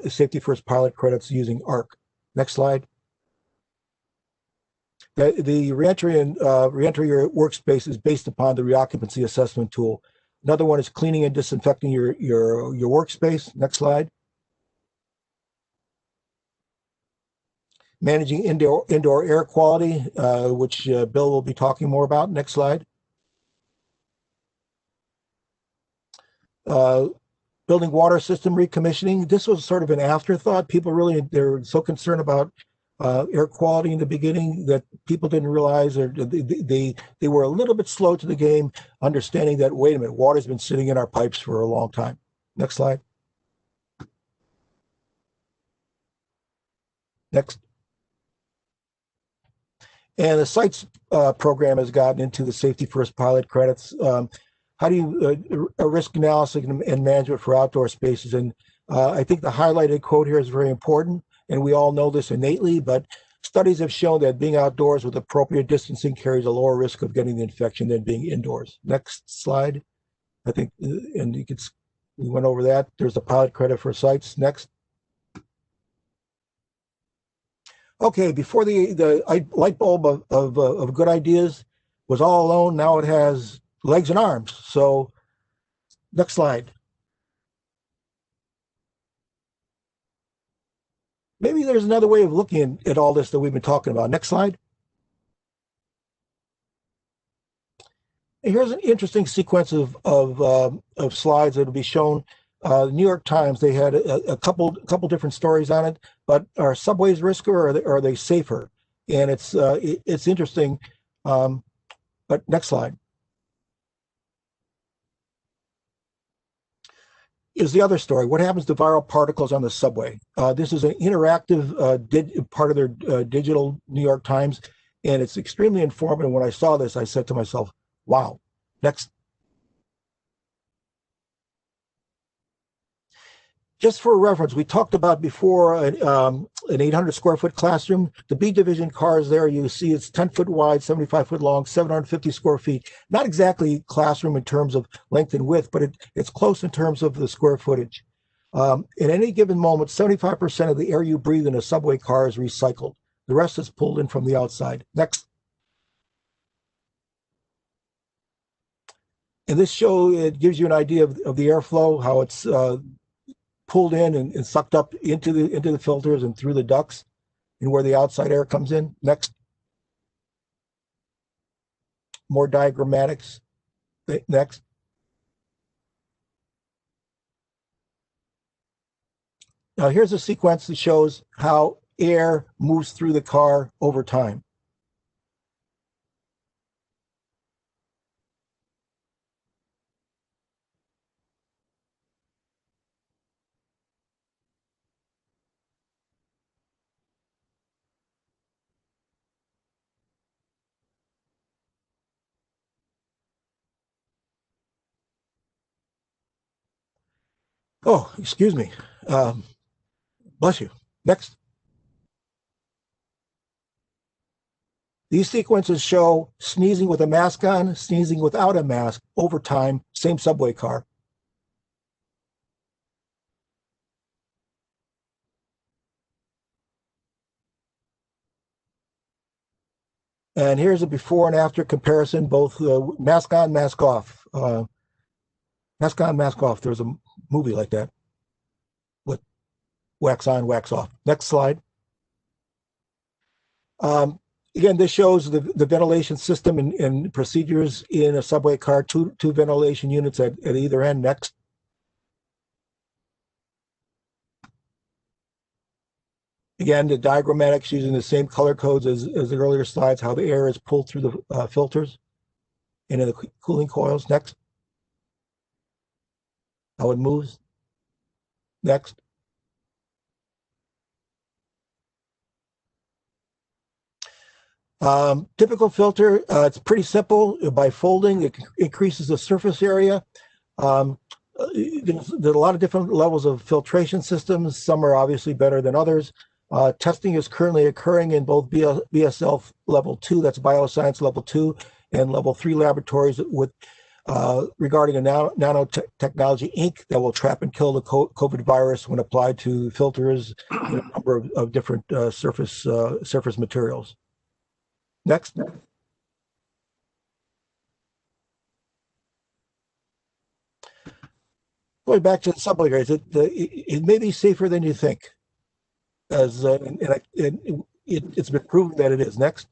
S3: safety first pilot credits using ARC. Next slide. The re-enter your workspace is based upon the reoccupancy assessment tool. Another one is cleaning and disinfecting your workspace. Next slide. Managing indoor air quality, which Bill will be talking more about. Next slide. Building water system recommissioning. This was sort of an afterthought. They're so concerned about air quality in the beginning that people didn't realize, or they were a little bit slow to the game, understanding that, wait a minute, water's been sitting in our pipes for a long time. Next slide. Next. And the SITES program has gotten into the safety first pilot credits. How do you risk analysis and management for outdoor spaces? And I think the highlighted quote here is very important, and we all know this innately, but studies have shown that being outdoors with appropriate distancing carries a lower risk of getting the infection than being indoors. Next slide. I think, and we went over that. There's a pilot credit for SITES. Next. Okay, before the light bulb of good ideas was all alone, now it has legs and arms. So next slide. Maybe there's another way of looking at all this that we've been talking about. Next slide. And here's an interesting sequence of slides that will be shown. The New York Times, they had a couple different stories on it, but are subways riskier or are they safer? And it's interesting. But next slide. Is the other story. What happens to viral particles on the subway? This is an interactive part of their digital New York Times, and it's extremely informative. When I saw this, I said to myself, wow. Next. Just for reference, we talked about before an 800 square foot classroom. The B division cars there, you see it's 10 foot wide, 75 foot long, 750 square feet. Not exactly classroom in terms of length and width, but it's close in terms of the square footage. At any given moment, 75% of the air you breathe in a subway car is recycled. The rest is pulled in from the outside. Next. And this show, it gives you an idea of the airflow, how it's pulled in and sucked up into the filters and through the ducts, and where the outside air comes in. Next. More diagrammatics. Next. Now here's a sequence that shows how air moves through the car over time. Oh, excuse me. Bless you. Next. These sequences show sneezing with a mask on, sneezing without a mask over time, same subway car. And here's a before and after comparison, both mask on, mask off. Mask on, mask off. There's a movie like that with wax on, wax off. Next slide. again, this shows the ventilation system and procedures in a subway car, two ventilation units at either end. Next. Again, the diagrammatics using the same color codes as the earlier slides, how the air is pulled through the filters and in the cooling coils. Next. How it moves. Next. Typical filter, it's pretty simple. By folding, it increases the surface area. There's a lot of different levels of filtration systems. Some are obviously better than others. Testing is currently occurring in both BSL level 2, that's bioscience level 2, and level 3 laboratories with regarding a nanotechnology ink that will trap and kill the COVID virus when applied to filters in a number of different surface materials. Next. Going back to the subway guys, it may be safer than you think, as it's been proven that it is. Next.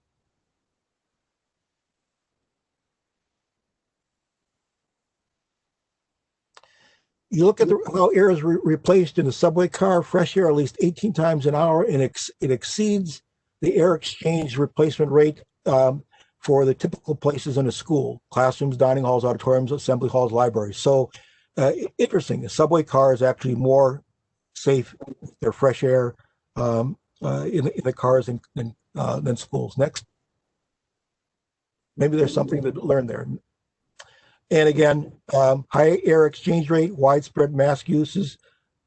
S3: You look at how air is replaced in a subway car, fresh air at least 18 times an hour, and it exceeds the air exchange replacement rate for the typical places in a school: classrooms, dining halls, auditoriums, assembly halls, libraries. So interesting, the subway car is actually more safe with their fresh air in the cars than schools. Next. Maybe there's something to learn there. And again, high air exchange rate, widespread mask uses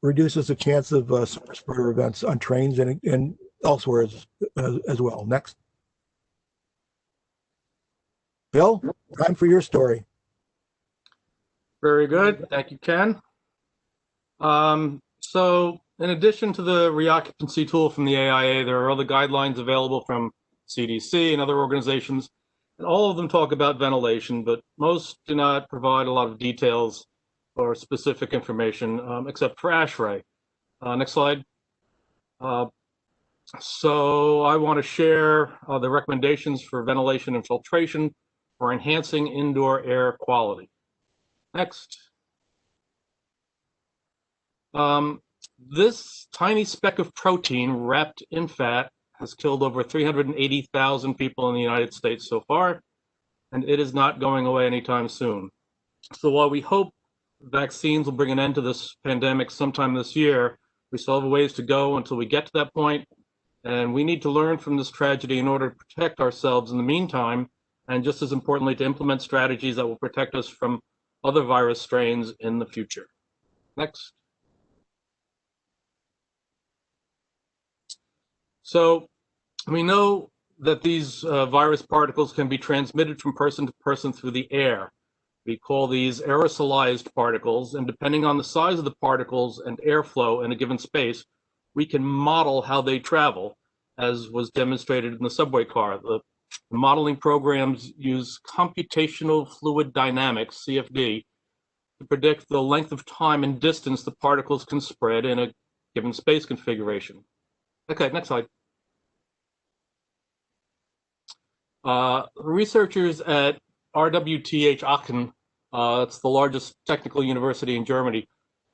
S3: reduces the chance of super spreader events on trains and elsewhere as well. Next. Bill, time for your story.
S2: Very good. Thank you, Ken. So in addition to the reoccupancy tool from the AIA, there are other guidelines available from CDC and other organizations. And all of them talk about ventilation, but most do not provide a lot of details or specific information, except for ASHRAE. Next slide. So I want to share the recommendations for ventilation and filtration for enhancing indoor air quality. Next. This tiny speck of protein wrapped in fat has killed over 380,000 people in the United States so far, and it is not going away anytime soon. So while we hope vaccines will bring an end to this pandemic sometime this year, we still have a ways to go until we get to that point, and we need to learn from this tragedy in order to protect ourselves in the meantime, and just as importantly, to implement strategies that will protect us from other virus strains in the future. Next. So we know that these virus particles can be transmitted from person to person through the air. We call these aerosolized particles, and depending on the size of the particles and airflow in a given space, we can model how they travel, as was demonstrated in the subway car. The modeling programs use computational fluid dynamics, CFD, to predict the length of time and distance the particles can spread in a given space configuration. Okay, next slide. Researchers at RWTH Aachen, it's the largest technical university in Germany,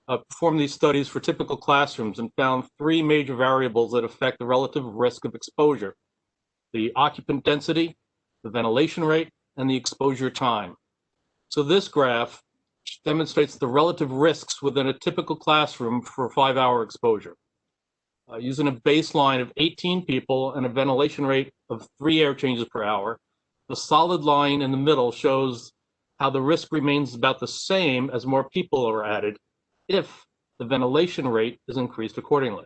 S2: performed these studies for typical classrooms and found three major variables that affect the relative risk of exposure: the occupant density, the ventilation rate, and the exposure time. So this graph demonstrates the relative risks within a typical classroom for a 5-hour exposure. Using a baseline of 18 people and a ventilation rate of 3 air changes per hour, the solid line in the middle shows how the risk remains about the same as more people are added if the ventilation rate is increased accordingly.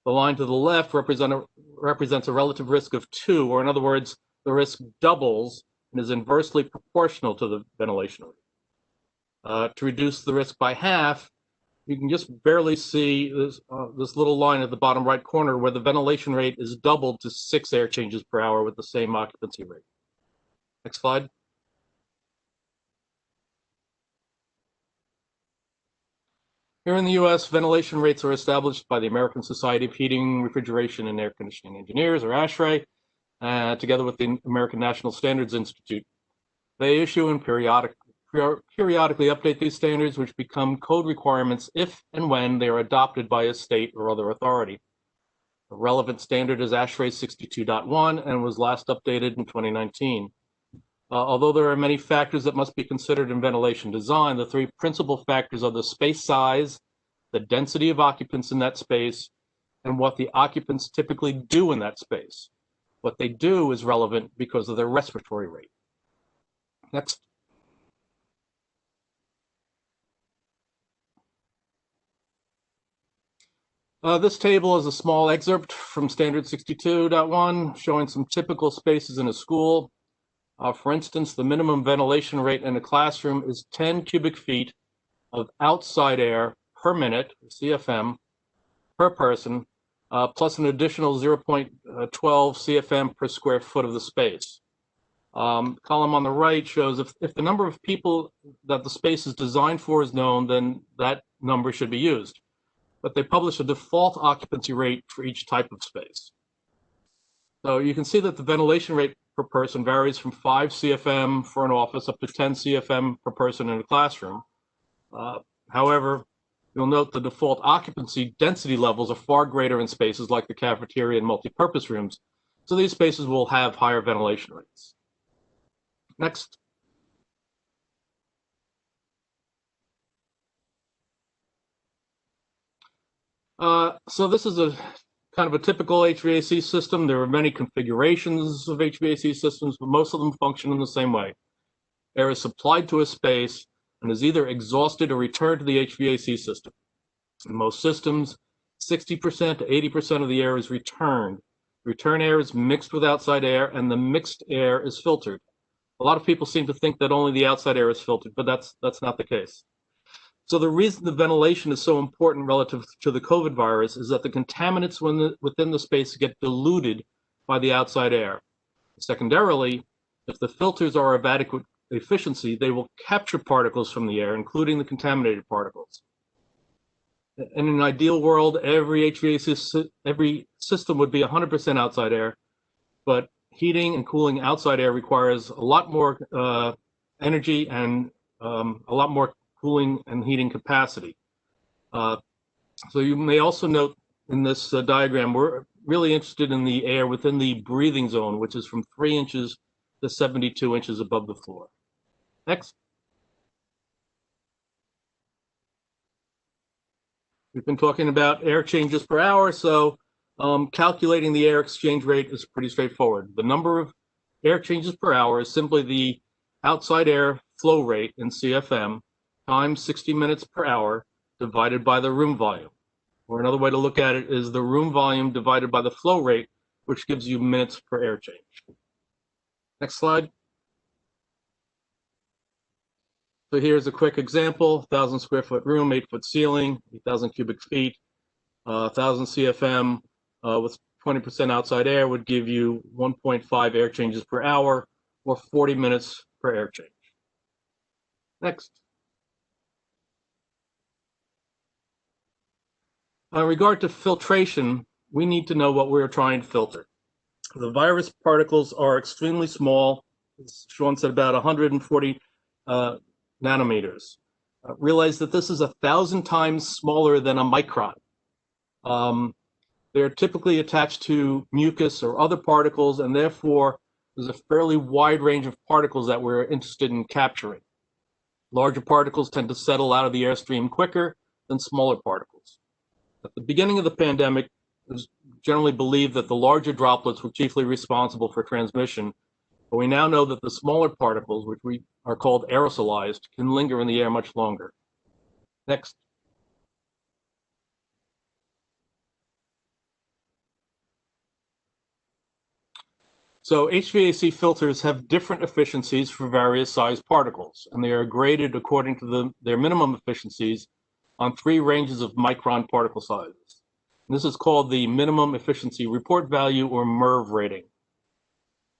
S2: The line to the left represents a relative risk of 2, or in other words, the risk doubles and is inversely proportional to the ventilation rate. To reduce the risk by half, you can just barely see this little line at the bottom right corner where the ventilation rate is doubled to 6 air changes per hour with the same occupancy rate. Next slide. Here in the US, ventilation rates are established by the American Society of Heating, Refrigeration, and Air Conditioning Engineers, or ASHRAE, together with the American National Standards Institute. They issue and periodically update these standards, which become code requirements if and when they are adopted by a state or other authority. The relevant standard is ASHRAE 62.1 and was last updated in 2019. Although there are many factors that must be considered in ventilation design, the three principal factors are the space size, the density of occupants in that space, and what the occupants typically do in that space. What they do is relevant because of their respiratory rate. Next. This table is a small excerpt from Standard 62.1 showing some typical spaces in a school. For instance, the minimum ventilation rate in a classroom is 10 cubic feet of outside air per minute, CFM, per person, plus an additional 0.12 CFM per square foot of the space. Column on the right shows if the number of people that the space is designed for is known, then that number should be used. But they publish a default occupancy rate for each type of space. So you can see that the ventilation rate per person varies from 5 CFM for an office up to 10 CFM per person in a classroom. However, you'll note the default occupancy density levels are far greater in spaces like the cafeteria and multi-purpose rooms. So these spaces will have higher ventilation rates. Next. So this is a kind of a typical HVAC system. There are many configurations of HVAC systems, but most of them function in the same way. Air is supplied to a space and is either exhausted or returned to the HVAC system. In most systems, 60% to 80% of the air is returned. Return air is mixed with outside air, and the mixed air is filtered. A lot of people seem to think that only the outside air is filtered, but that's not the case. So the reason the ventilation is so important relative to the COVID virus is that the contaminants within the space get diluted by the outside air. Secondarily, if the filters are of adequate efficiency, they will capture particles from the air, including the contaminated particles. In an ideal world, every system would be 100% outside air, but heating and cooling outside air requires a lot more energy and a lot more cooling and heating capacity. So you may also note in this diagram, we're really interested in the air within the breathing zone, which is from 3 inches to 72 inches above the floor. Next. We've been talking about air changes per hour, so calculating the air exchange rate is pretty straightforward. The number of air changes per hour is simply the outside air flow rate in CFM times 60 minutes per hour divided by the room volume. Or another way to look at it is the room volume divided by the flow rate, which gives you minutes per air change. Next slide. So here's a quick example, 1,000 square foot room, 8-foot ceiling, 8,000 cubic feet, 1,000 CFM with 20% outside air would give you 1.5 air changes per hour or 40 minutes per air change. Next. In regard to filtration, we need to know what we're trying to filter. The virus particles are extremely small, as Sean said, about 140 nanometers. Realize that this is 1,000 times smaller than a micron. They're typically attached to mucus or other particles, and therefore there's a fairly wide range of particles that we're interested in capturing. Larger particles tend to settle out of the airstream quicker than smaller particles. At the beginning of the pandemic, it was generally believed that the larger droplets were chiefly responsible for transmission, but we now know that the smaller particles, which we are called aerosolized, can linger in the air much longer. Next. So HVAC filters have different efficiencies for various size particles, and they are graded according to their minimum efficiencies on 3 ranges of micron particle sizes. And this is called the minimum efficiency report value, or MERV rating.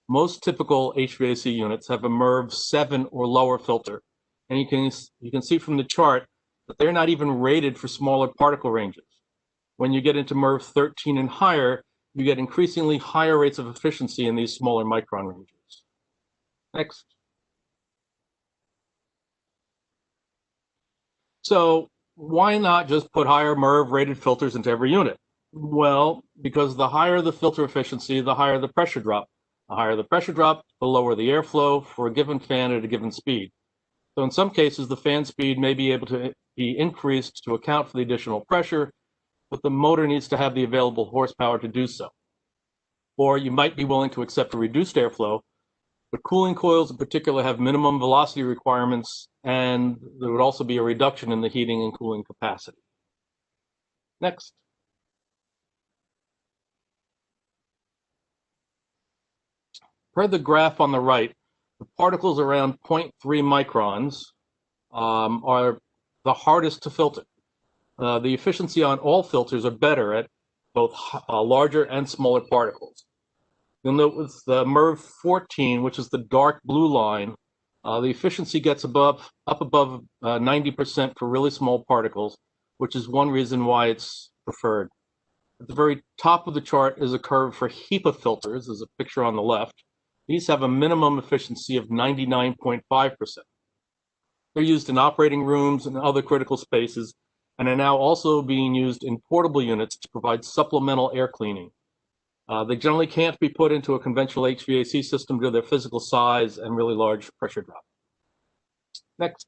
S2: Most typical HVAC units have a MERV 7 or lower filter, and you can see from the chart that they're not even rated for smaller particle ranges. When you get into MERV 13 and higher, you get increasingly higher rates of efficiency in these smaller micron ranges. Next. So why not just put higher MERV rated filters into every unit? Well, because the higher the filter efficiency, the higher the pressure drop. The higher the pressure drop, the lower the airflow for a given fan at a given speed. So in some cases, the fan speed may be able to be increased to account for the additional pressure, but the motor needs to have the available horsepower to do so. Or you might be willing to accept a reduced airflow, but cooling coils in particular have minimum velocity requirements, and there would also be a reduction in the heating and cooling capacity. Next. Per the graph on the right, the particles around 0.3 microns are the hardest to filter. The efficiency on all filters are better at both larger and smaller particles. You'll note with the MERV 14, which is the dark blue line, the efficiency gets up above 90% for really small particles, which is one reason why it's preferred. At the very top of the chart is a curve for HEPA filters. There's a picture on the left. These have a minimum efficiency of 99.5%. They're used in operating rooms and other critical spaces, and are now also being used in portable units to provide supplemental air cleaning. They generally can't be put into a conventional HVAC system due to their physical size and really large pressure drop. Next.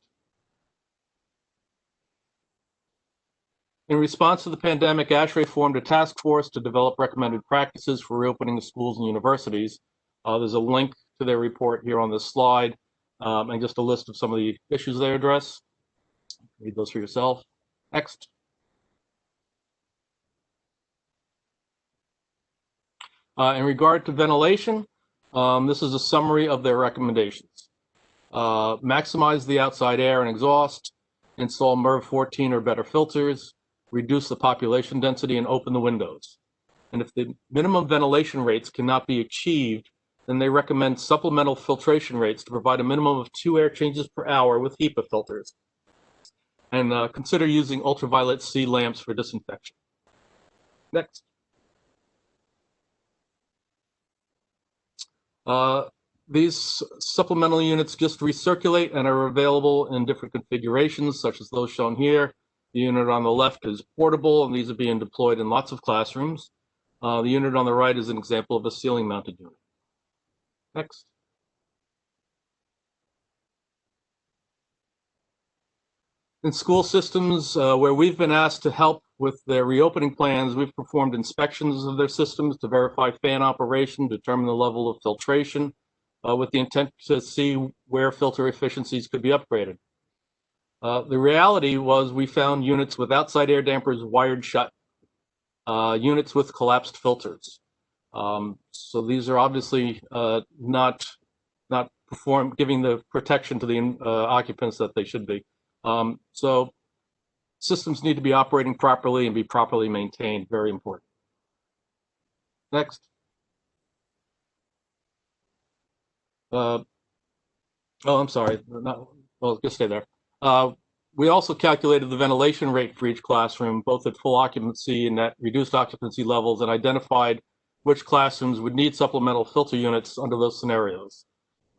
S2: In response to the pandemic, ASHRAE formed a task force to develop recommended practices for reopening the schools and universities. There's a link to their report here on this slide, and just a list of some of the issues they address. Read those for yourself. Next. In regard to ventilation, this is a summary of their recommendations. Maximize the outside air and exhaust, install MERV 14 or better filters, reduce the population density, and open the windows. And if the minimum ventilation rates cannot be achieved, then they recommend supplemental filtration rates to provide a minimum of 2 air changes per hour with HEPA filters. And consider using ultraviolet C lamps for disinfection. Next. These supplemental units just recirculate and are available in different configurations, such as those shown here. The unit on the left is portable, and these are being deployed in lots of classrooms. The unit on the right is an example of a ceiling-mounted unit. Next. In school systems where we've been asked to help with their reopening plans, we've performed inspections of their systems to verify fan operation, determine the level of filtration, with the intent to see where filter efficiencies could be upgraded. The reality was we found units with outside air dampers wired shut, units with collapsed filters. So these are obviously not giving the protection to the occupants that they should be. So systems need to be operating properly and be properly maintained. Very important. Next. Oh, I'm sorry. Well, just stay there. We also calculated the ventilation rate for each classroom, both at full occupancy and at reduced occupancy levels, and identified which classrooms would need supplemental filter units under those scenarios.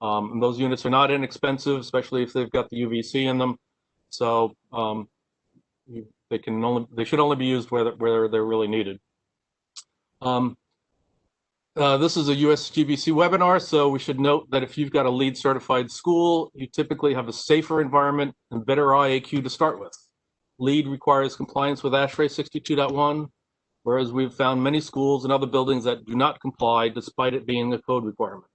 S2: And those units are not inexpensive, especially if they've got the UVC in them. So they should only be used where they're really needed. This is a USGBC webinar, so we should note that if you've got a LEED certified school, you typically have a safer environment and better IAQ to start with. LEED requires compliance with ASHRAE 62.1, whereas we've found many schools and other buildings that do not comply despite it being a code requirement.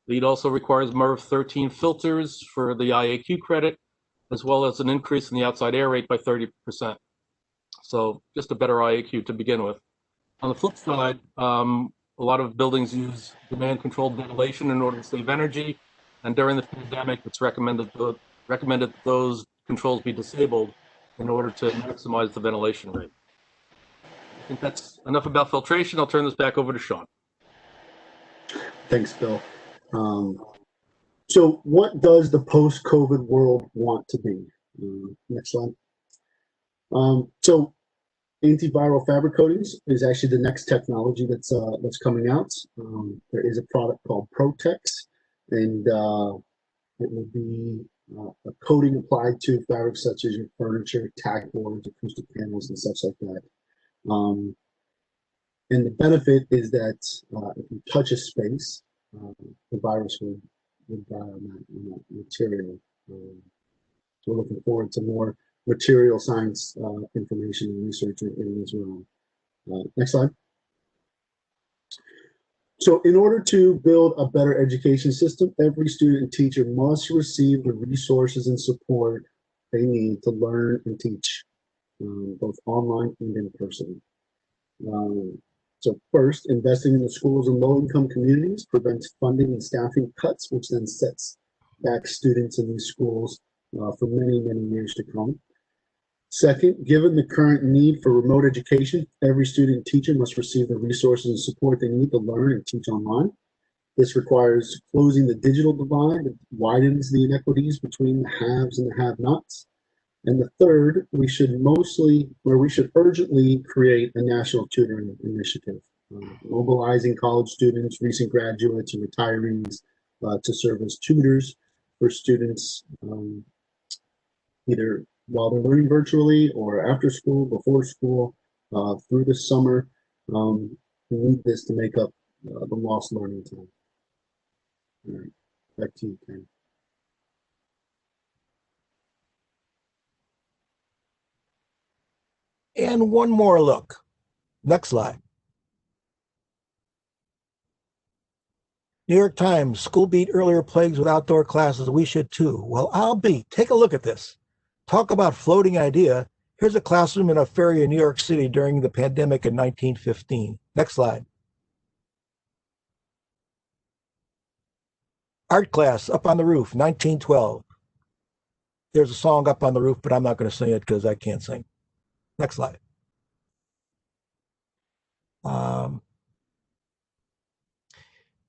S2: LEED also requires MERV 13 filters for the IAQ credit, as well as an increase in the outside air rate by 30%. So just a better IAQ to begin with. On the flip side, a lot of buildings use demand-controlled ventilation in order to save energy, and during the pandemic, it's recommended that those controls be disabled in order to maximize the ventilation rate. I think that's enough about filtration. I'll turn this back over to Sean.
S4: Thanks, Bill. So what does the post-COVID world want to be? Next slide. So Antiviral fabric coatings is actually the next technology that's coming out. There is a product called Protex, and it will be a coating applied to fabrics such as your furniture, tack boards, acoustic panels, and such like that. And the benefit is that if you touch a space, the virus would die on that material. So we're looking forward to more material science information and research in as well. Next slide. So in order to build a better education system, every student and teacher must receive the resources and support they need to learn and teach, both online and in person. So first, investing in the schools in low-income communities prevents funding and staffing cuts, which then sets back students in these schools for many, many years to come. Second, given the current need for remote education, every student and teacher must receive the resources and support they need to learn and teach online. This requires closing the digital divide that widens the inequities between the haves and the have-nots. And the third, we should urgently create a national tutoring initiative, mobilizing college students, recent graduates, and retirees to serve as tutors for students, either while they're learning virtually or after school, before school, through the summer. We need this to make up the lost learning time. All right, back to you, Ken.
S3: And one more look. Next slide. New York Times, school beat earlier plagues with outdoor classes. We should too. Well, I'll be. Take a look at this. Talk about floating idea. Here's a classroom in a ferry in New York City during the pandemic in 1915. Next slide. Art class up on the roof, 1912. There's a song up on the roof, but I'm not going to sing it because I can't sing. Next slide.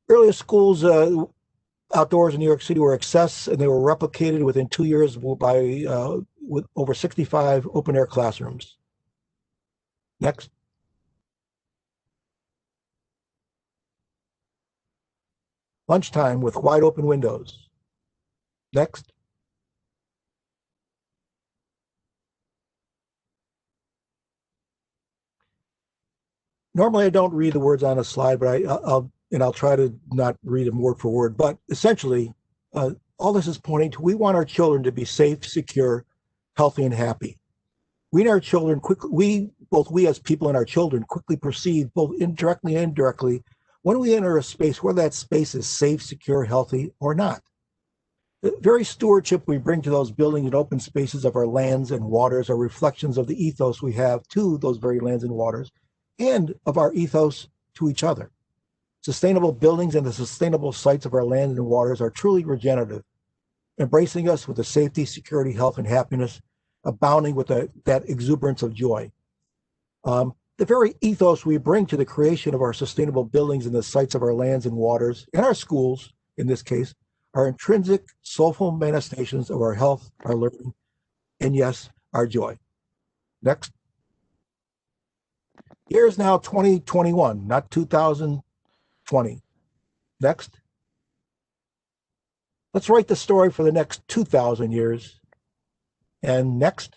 S3: Earlier schools outdoors in New York City were accessed, and they were replicated within 2 years by with over 65 open air classrooms. Next. Lunchtime with wide open windows. Next. Normally I don't read the words on a slide, but I'll try to not read them word for word. But essentially, all this is pointing to, we want our children to be safe, secure, healthy, and happy. We and our children both we as people and our children quickly perceive, both indirectly and directly, when we enter a space, whether that space is safe, secure, healthy, or not. The very stewardship we bring to those buildings and open spaces of our lands and waters are reflections of the ethos we have to those very lands and waters, and of our ethos to each other. Sustainable buildings and the sustainable sites of our land and waters are truly regenerative, embracing us with the safety, security, health, and happiness, abounding with that exuberance of joy. The very ethos we bring to the creation of our sustainable buildings and the sites of our lands and waters, and our schools, in this case, are intrinsic, soulful manifestations of our health, our learning, and yes, our joy. Next. Year is now 2021, not 2020. Next. Let's write the story for the next 2,000 years. And next.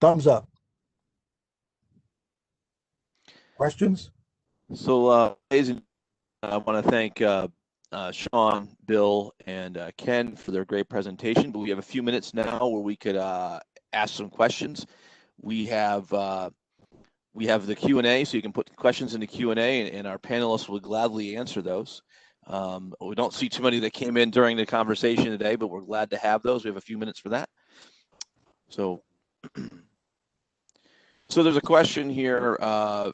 S3: Thumbs up. Questions?
S1: So, ladies, I want to thank Sean, Bill, and Ken for their great presentation. But we have a few minutes now where we could ask some questions. We have the Q&A, so you can put questions in the Q&A, and our panelists will gladly answer those. We don't see too many that came in during the conversation today, but we're glad to have those. We have a few minutes for that. So, so there's a question here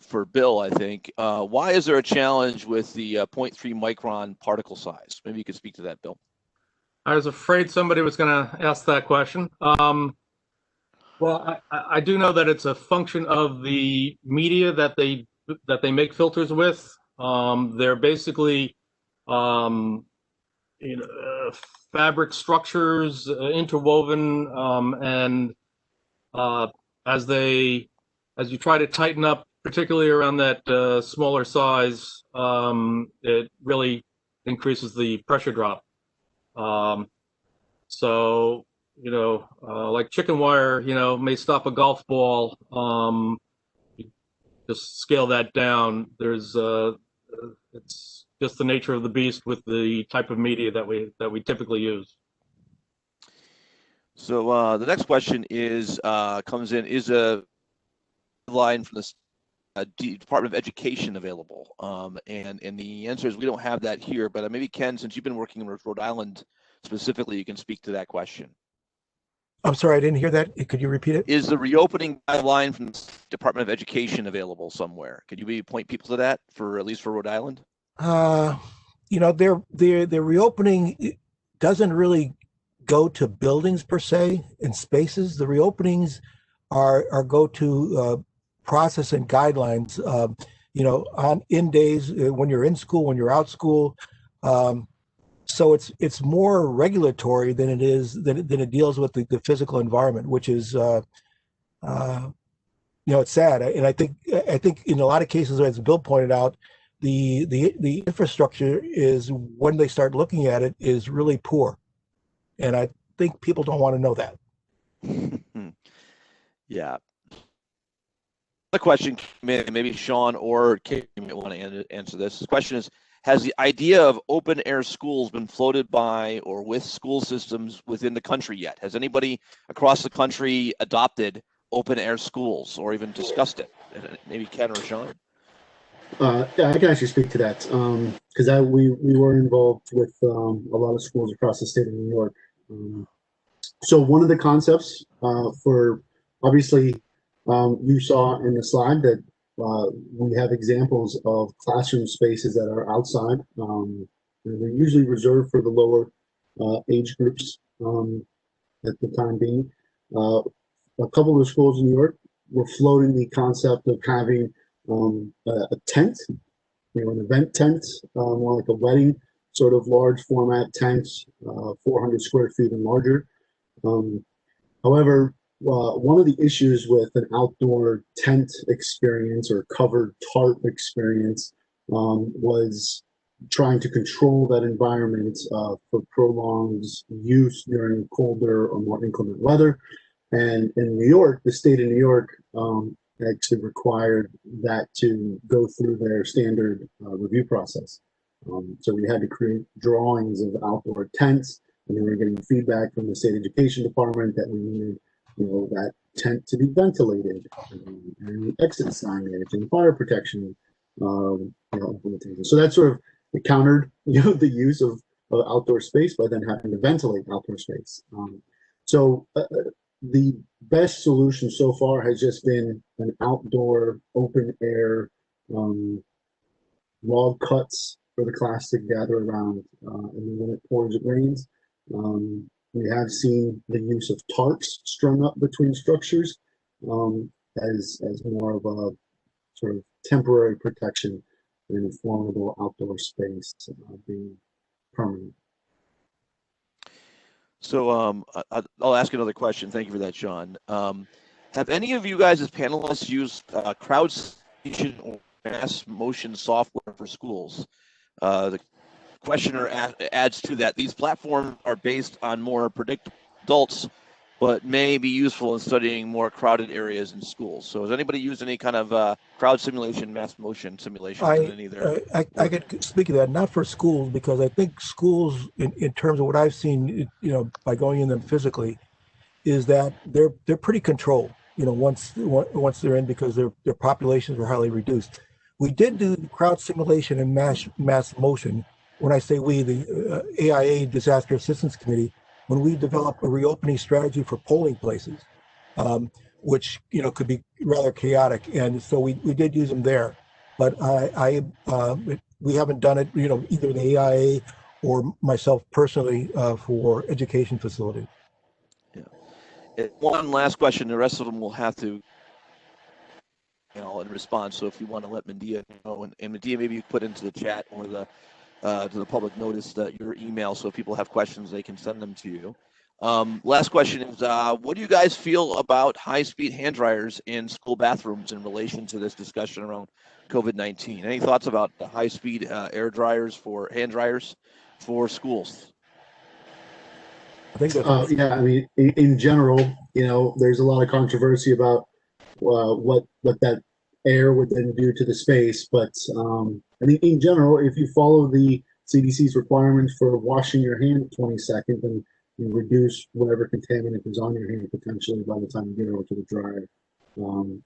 S1: for Bill, I think. Why is there a challenge with the 0.3 micron particle size? Maybe you could speak to that, Bill.
S2: I was afraid somebody was going to ask that question. Well, I do know that it's a function of the media that they make filters with. They're basically fabric structures, interwoven, and as you try to tighten up, particularly around that smaller size, it really increases the pressure drop. So, like chicken wire, may stop a golf ball. You just scale that down. It's just the nature of the beast with the type of media that we typically use.
S1: So the next question comes in, is a line from the Department of Education available? And the answer is we don't have that here, but maybe Ken, since you've been working with Rhode Island specifically, you can speak to that question.
S3: I'm sorry, I didn't hear that. Could you repeat it?
S1: Is the reopening guideline from the Department of Education available somewhere? Could you maybe point people to that at least for Rhode Island?
S3: Their reopening doesn't really go to buildings per se and spaces. The reopenings are go to process and guidelines. On in days when you're in school, when you're out school. So it's more regulatory than it deals with the physical environment, which is it's sad. And I think in a lot of cases, as Bill pointed out, the infrastructure is, when they start looking at it, is really poor, and I think people don't want to know that.
S1: Yeah. The question, maybe Sean or Kate might want to answer this. The question is, has the idea of open air schools been floated by or with school systems within the country yet? Has anybody across the country adopted open air schools or even discussed it? Maybe Ken or Sean?
S4: Yeah, I can actually speak to that because we were involved with a lot of schools across the state of New York. So one of the concepts for, obviously, you saw in the slide that we have examples of classroom spaces that are outside. They're usually reserved for the lower age groups at the time being. A couple of the schools in New York were floating the concept of having a tent, an event tent, more like a wedding sort of large format tent, 400 square feet and larger. However, one of the issues with an outdoor tent experience or covered tarp experience was trying to control that environment for prolonged use during colder or more inclement weather. And in New York, the state of New York actually required that to go through their standard review process. So we had to create drawings of outdoor tents, and we were getting feedback from the state education department that we needed that tent to be ventilated, and exit signage and fire protection implementation. So that sort of countered the use of outdoor space by then having to ventilate outdoor space. So the best solution so far has just been an outdoor open air log cuts for the class to gather around, and then when it pours, it rains. We have seen the use of tarps strung up between structures as more of a sort of temporary protection in a formidable outdoor space being permanent.
S1: So I'll ask another question. Thank you for that, Sean. Have any of you guys as panelists used crowd simulation or mass motion software for schools? The questioner adds to that, these platforms are based on more predictable adults, but may be useful in studying more crowded areas in schools. So has anybody used any kind of crowd simulation, mass motion simulation?
S3: I could speak of that, not for schools, because I think schools, in terms of what I've seen, by going in them physically, is that they're pretty controlled, once they're in, because their populations are highly reduced. We did do crowd simulation and mass motion. When I say we, the AIA Disaster Assistance Committee, when we developed a reopening strategy for polling places, which could be rather chaotic, and so we did use them there. But we haven't done it, either the AIA or myself personally for education facilities.
S1: Yeah. One last question. The rest of them will have to, in response. So if you want to let Medea know, and Medea, maybe you put into the chat or to the public notice your email, so if people have questions, they can send them to you. Last question is, what do you guys feel about high-speed hand dryers in school bathrooms in relation to this discussion around COVID-19? Any thoughts about the high-speed air dryers for hand dryers for schools?
S3: I think that's
S4: Yeah, I mean, in general, there's a lot of controversy about what that air would then do to the space. But I mean, in general, if you follow the CDC's requirements for washing your hand 20 seconds, then you reduce whatever contaminant is on your hand potentially by the time you get over to the dryer.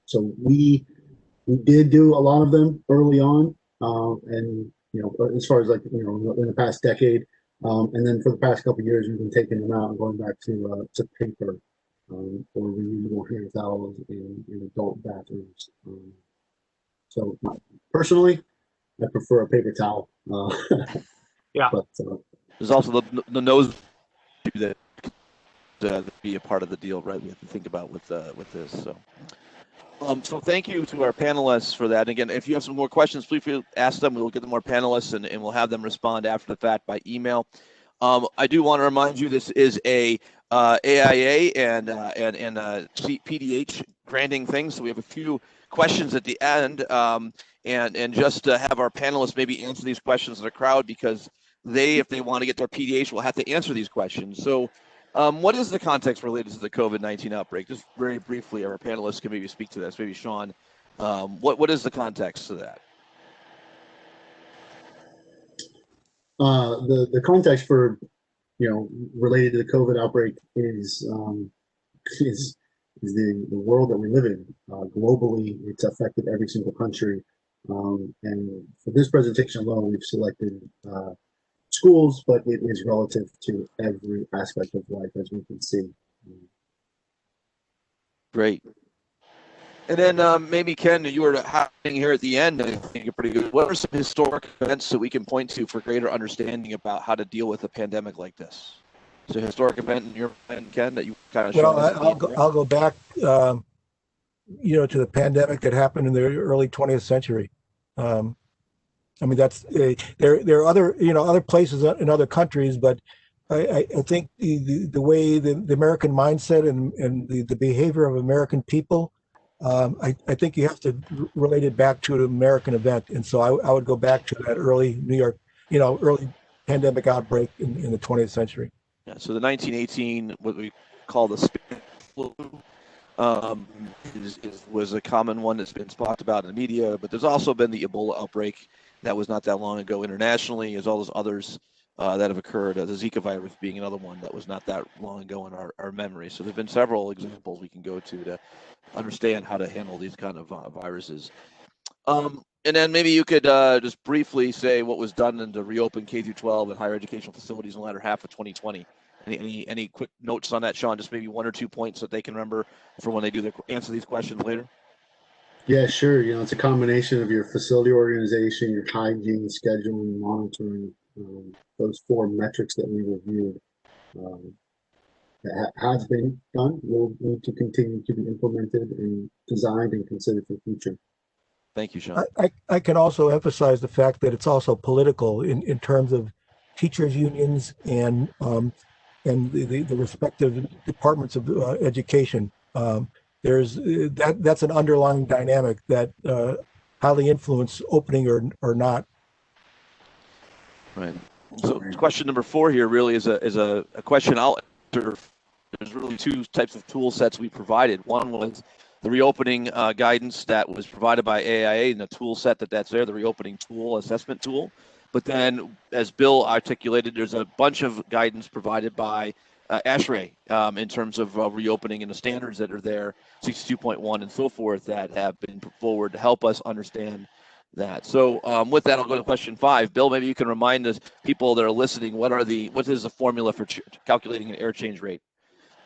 S4: So we did do a lot of them early on, and as far as like in the past decade, and then for the past couple of years, we've been taking them out and going back to paper or reusable hand towels in adult bathrooms. So personally, I prefer a paper towel.
S2: Yeah.
S4: But
S1: there's also the nose that be a part of the deal, right? We have to think about with this. So, so thank you to our panelists for that. And again, if you have some more questions, please feel ask them. We'll get the more panelists and we'll have them respond after the fact by email. I do want to remind you this is a AIA and PDH granting thing. So we have a few questions at the end, and just to have our panelists maybe answer these questions in the crowd, because if they want to get their PDH, will have to answer these questions. So what is the context related to the COVID-19 outbreak? Just very briefly, our panelists can maybe speak to this. Maybe Sean, what is the context to that?
S4: The context for related to the COVID outbreak is the world that we live in. Globally, it's affected every single country. And for this presentation alone, we've selected schools, but it is relative to every aspect of life, as we can see.
S1: Great. And then maybe, Ken, you were happening here at the end, I think you're pretty good. What are some historic events that we can point to for greater understanding about how to deal with a pandemic like this? So historic event in your mind, Ken, that you kind of
S3: well, I'll go back, to the pandemic that happened in the early 20th century. I mean, that's there are other places in other countries, but I think the way the American mindset and the behavior of American people, I think you have to relate it back to an American event. And so I would go back to that early New York, early pandemic outbreak in the 20th century.
S1: Yeah, so the 1918, what we call the Spanish flu, was a common one that's been talked about in the media, but there's also been the Ebola outbreak that was not that long ago internationally, as well as others that have occurred, the Zika virus being another one that was not that long ago in our memory. So there have been several examples we can go to understand how to handle these kind of viruses. And then maybe you could just briefly say what was done to reopen K-12 and higher educational facilities in the latter half of 2020. Any quick notes on that, Sean? Just maybe one or 2 points that they can remember for when they answer these questions later.
S4: Yeah, sure. It's a combination of your facility organization, your hygiene, scheduling, monitoring, those 4 metrics that we reviewed. That has been done, will need to continue to be implemented and designed and considered for the future.
S1: Thank you, Sean.
S3: I can also emphasize the fact that it's also political in terms of teachers' unions and the respective departments of education. There's that's an underlying dynamic that how they influence opening or not.
S1: Right. So question number 4 here really is a question I'll answer. There's really 2 types of tool sets we provided. One was the reopening guidance that was provided by AIA and the tool set that's there, the reopening tool, assessment tool. But then, as Bill articulated, there's a bunch of guidance provided by ASHRAE in terms of reopening and the standards that are there, 62.1 and so forth, that have been put forward to help us understand that. So with that, I'll go to question 5. Bill, maybe you can remind us, people that are listening, what is the formula for calculating an air change rate?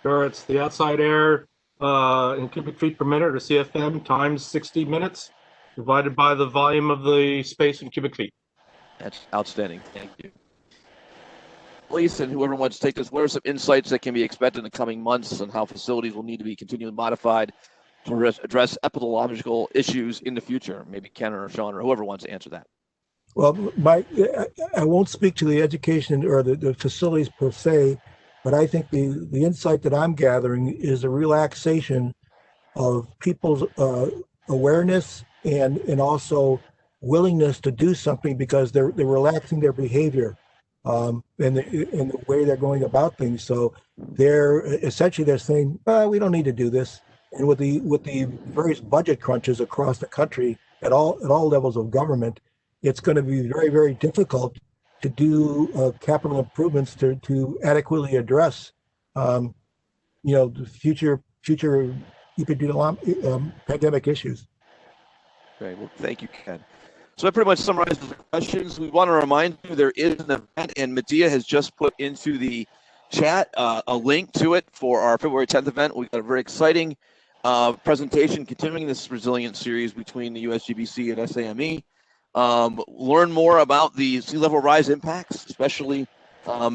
S2: Sure, it's the outside air in cubic feet per minute, or CFM, times 60 minutes, divided by the volume of the space in cubic feet.
S1: That's outstanding. Thank you. Lisa, and whoever wants to take this, what are some insights that can be expected in the coming months on how facilities will need to be continually modified to address epidemiological issues in the future? Maybe Ken or Sean or whoever wants to answer that.
S3: Well, I won't speak to the education or the facilities per se, But I think the insight that I'm gathering is a relaxation of people's awareness and also willingness to do something because they're relaxing their behavior and the way they're going about things. So they're saying, we don't need to do this. And with the various budget crunches across the country at all levels of government, it's going to be very, very difficult to do capital improvements to adequately address the future pandemic issues.
S1: Great. Well, thank you, Ken. So that pretty much summarizes the questions. We want to remind you there is an event, and Medea has just put into the chat a link to it for our February 10th event. We've got a very exciting presentation continuing this resilience series between the USGBC and SAME. Learn more about the sea level rise impacts, especially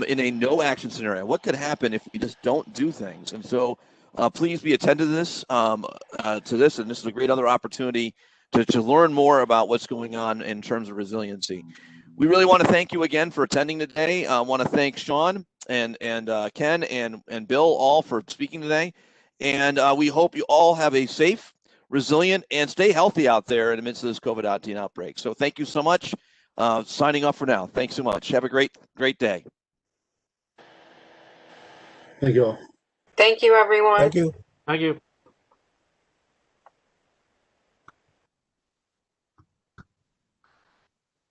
S1: in a no action scenario. What could happen if we just don't do things? And so please be attentive to this, and this is a great other opportunity to learn more about what's going on in terms of resiliency. We really want to thank you again for attending today. I want to thank Sean and Ken and Bill all for speaking today. And we hope you all have a safe, resilient, and stay healthy out there in the midst of this COVID-19 outbreak. So thank you so much. Signing off for now. Thanks so much. Have a great day.
S4: Thank you all.
S6: Thank you, everyone.
S3: Thank you.
S2: Thank you.